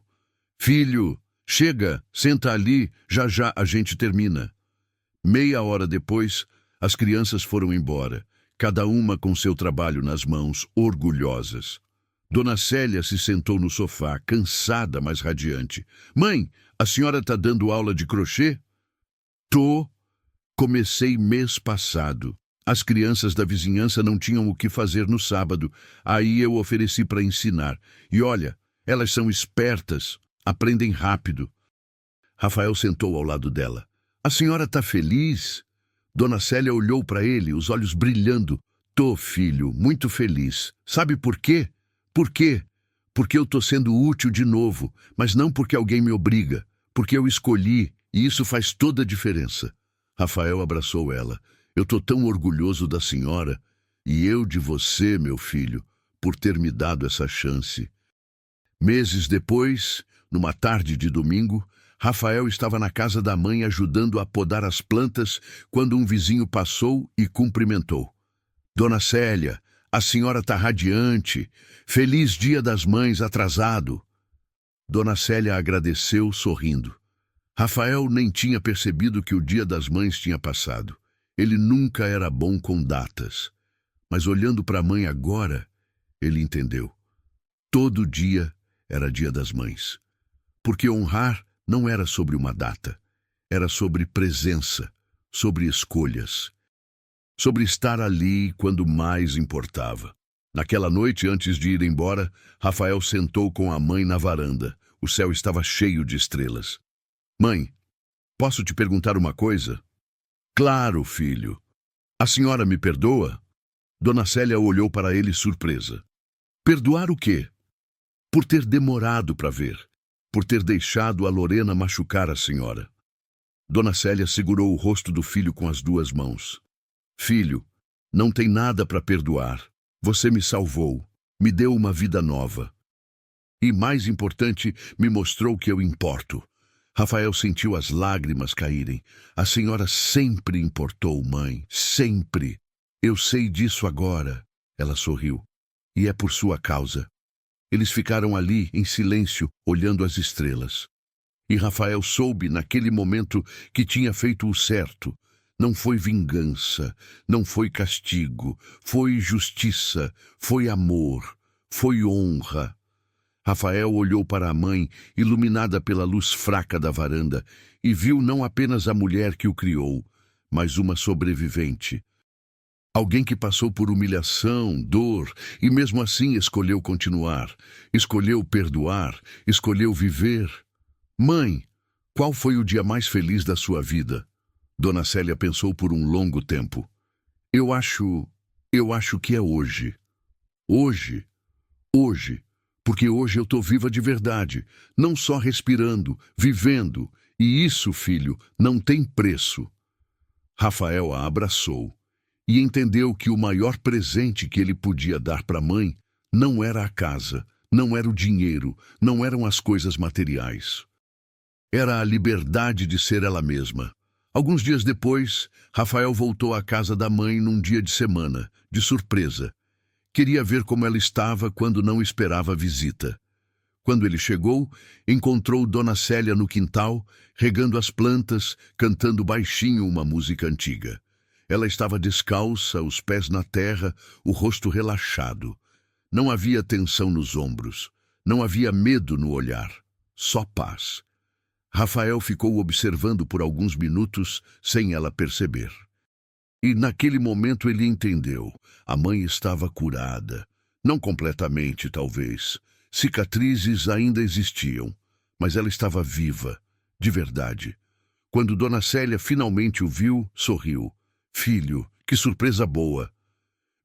"Filho, chega, senta ali, já já a gente termina." Meia hora depois, as crianças foram embora, cada uma com seu trabalho nas mãos, orgulhosas. Dona Célia se sentou no sofá, cansada, mas radiante. Mãe, a senhora está dando aula de crochê? Tô. Comecei mês passado. As crianças da vizinhança não tinham o que fazer no sábado. Aí eu ofereci para ensinar. E olha, elas são espertas, aprendem rápido. Rafael sentou ao lado dela. A senhora está feliz? Dona Célia olhou para ele, os olhos brilhando. Tô, filho, muito feliz. Sabe por quê? Por quê? Porque eu tô sendo útil de novo, mas não porque alguém me obriga, porque eu escolhi, e isso faz toda a diferença. Rafael abraçou ela. Eu tô tão orgulhoso da senhora, e eu de você, meu filho, por ter me dado essa chance. Meses depois, numa tarde de domingo, Rafael estava na casa da mãe ajudando a podar as plantas quando um vizinho passou e cumprimentou. Dona Célia, a senhora está radiante. Feliz Dia das Mães atrasado. Dona Célia agradeceu, sorrindo. Rafael nem tinha percebido que o Dia das Mães tinha passado. Ele nunca era bom com datas. Mas olhando para a mãe agora, ele entendeu. Todo dia era Dia das Mães. Porque honrar não era sobre uma data. Era sobre presença, sobre escolhas. Sobre estar ali quando mais importava. Naquela noite, antes de ir embora, Rafael sentou com a mãe na varanda. O céu estava cheio de estrelas. Mãe, posso te perguntar uma coisa? Claro, filho. A senhora me perdoa? Dona Célia olhou para ele surpresa. Perdoar o quê? Por ter demorado para ver. Por ter deixado a Lorena machucar a senhora. Dona Célia segurou o rosto do filho com as duas mãos. Filho, não tem nada para perdoar. Você me salvou, me deu uma vida nova. E, mais importante, me mostrou que eu importo. Rafael sentiu as lágrimas caírem. A senhora sempre importou, mãe, sempre. Eu sei disso agora. Ela sorriu. E é por sua causa. Eles ficaram ali, em silêncio, olhando as estrelas. E Rafael soube, naquele momento, que tinha feito o certo. Não foi vingança, não foi castigo, foi justiça, foi amor, foi honra. Rafael olhou para a mãe, iluminada pela luz fraca da varanda, e viu não apenas a mulher que o criou, mas uma sobrevivente. Alguém que passou por humilhação, dor, e mesmo assim escolheu continuar, escolheu perdoar, escolheu viver. Mãe, qual foi o dia mais feliz da sua vida? Dona Célia pensou por um longo tempo. Eu acho que é hoje. Hoje. Porque hoje eu estou viva de verdade, não só respirando, vivendo. E isso, filho, não tem preço. Rafael a abraçou e entendeu que o maior presente que ele podia dar para a mãe não era a casa, não era o dinheiro, não eram as coisas materiais. Era a liberdade de ser ela mesma. Alguns dias depois, Rafael voltou à casa da mãe num dia de semana, de surpresa. Queria ver como ela estava quando não esperava a visita. Quando ele chegou, encontrou Dona Célia no quintal, regando as plantas, cantando baixinho uma música antiga. Ela estava descalça, os pés na terra, o rosto relaxado. Não havia tensão nos ombros, não havia medo no olhar, só paz. Rafael ficou observando por alguns minutos sem ela perceber. E naquele momento ele entendeu. A mãe estava curada. Não completamente, talvez. Cicatrizes ainda existiam, mas ela estava viva, de verdade. Quando Dona Célia finalmente o viu, sorriu. Filho, que surpresa boa.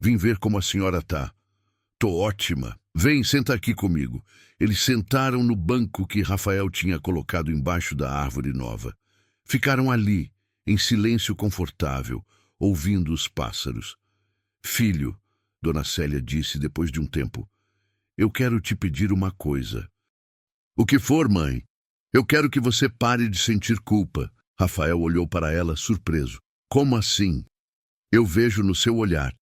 Vim ver como a senhora tá. Tô ótima. Vem, senta aqui comigo. Eles sentaram no banco que Rafael tinha colocado embaixo da árvore nova. Ficaram ali, em silêncio confortável, ouvindo os pássaros. Filho, Dona Célia disse depois de um tempo, eu quero te pedir uma coisa. O que for, mãe? Eu quero que você pare de sentir culpa. Rafael olhou para ela surpreso. Como assim? Eu vejo no seu olhar.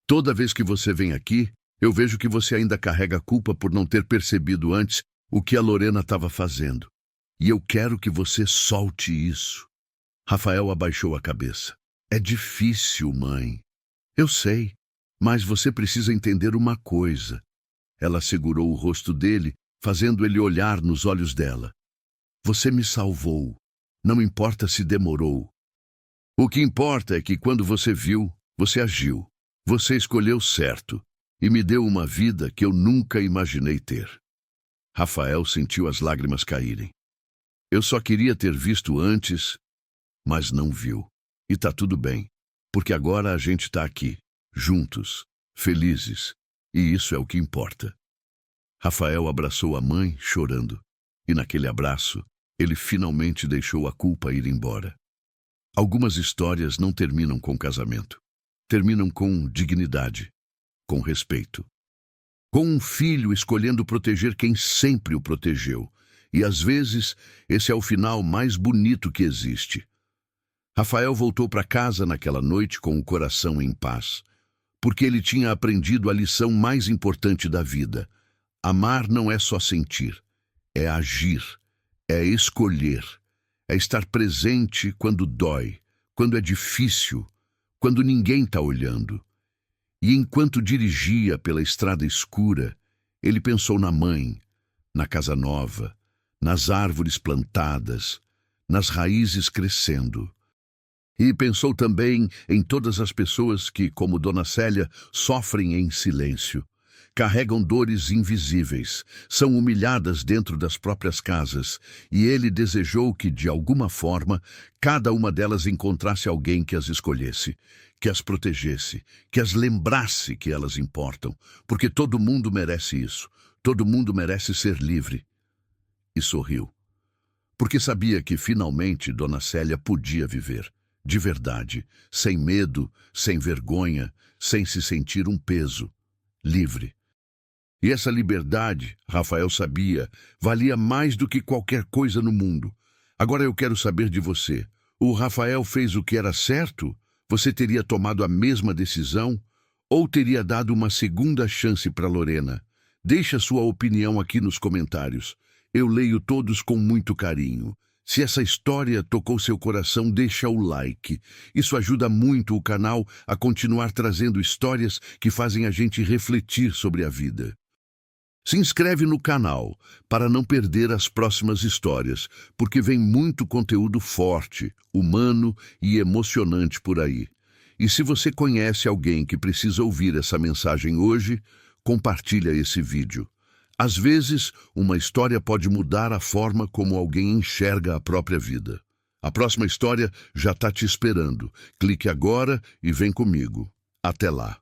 Toda vez que você vem aqui, eu vejo que você ainda carrega a culpa por não ter percebido antes o que a Lorena estava fazendo. E eu quero que você solte isso. Rafael abaixou a cabeça. É difícil, mãe. Eu sei, mas você precisa entender uma coisa. Ela segurou o rosto dele, fazendo ele olhar nos olhos dela. Você me salvou. Não importa se demorou. O que importa é que quando você viu, você agiu. Você escolheu certo e me deu uma vida que eu nunca imaginei ter. Rafael sentiu as lágrimas caírem. Eu só queria ter visto antes, mas não viu. E tá tudo bem, porque agora a gente tá aqui, juntos, felizes, e isso é o que importa. Rafael abraçou a mãe, chorando, e naquele abraço, ele finalmente deixou a culpa ir embora. Algumas histórias não terminam com casamento. Terminam com dignidade, com respeito. Com um filho escolhendo proteger quem sempre o protegeu. E às vezes, esse é o final mais bonito que existe. Rafael voltou para casa naquela noite com o coração em paz, porque ele tinha aprendido a lição mais importante da vida. Amar não é só sentir, é agir, é escolher, é estar presente quando dói, quando é difícil, quando ninguém está olhando. E enquanto dirigia pela estrada escura, ele pensou na mãe, na casa nova, nas árvores plantadas, nas raízes crescendo. E pensou também em todas as pessoas que, como Dona Célia, sofrem em silêncio, carregam dores invisíveis, são humilhadas dentro das próprias casas, e ele desejou que, de alguma forma, cada uma delas encontrasse alguém que as escolhesse, que as protegesse, que as lembrasse que elas importam, porque todo mundo merece isso, todo mundo merece ser livre. E sorriu, porque sabia que, finalmente, Dona Célia podia viver. De verdade, sem medo, sem vergonha, sem se sentir um peso, livre. E essa liberdade, Rafael sabia, valia mais do que qualquer coisa no mundo. Agora eu quero saber de você. O Rafael fez o que era certo? Você teria tomado a mesma decisão? Ou teria dado uma segunda chance para Lorena? Deixe a sua opinião aqui nos comentários. Eu leio todos com muito carinho. Se essa história tocou seu coração, deixa o like. Isso ajuda muito o canal a continuar trazendo histórias que fazem a gente refletir sobre a vida. Se inscreve no canal para não perder as próximas histórias, porque vem muito conteúdo forte, humano e emocionante por aí. E se você conhece alguém que precisa ouvir essa mensagem hoje, compartilha esse vídeo. Às vezes, uma história pode mudar a forma como alguém enxerga a própria vida. A próxima história já está te esperando. Clique agora e vem comigo. Até lá.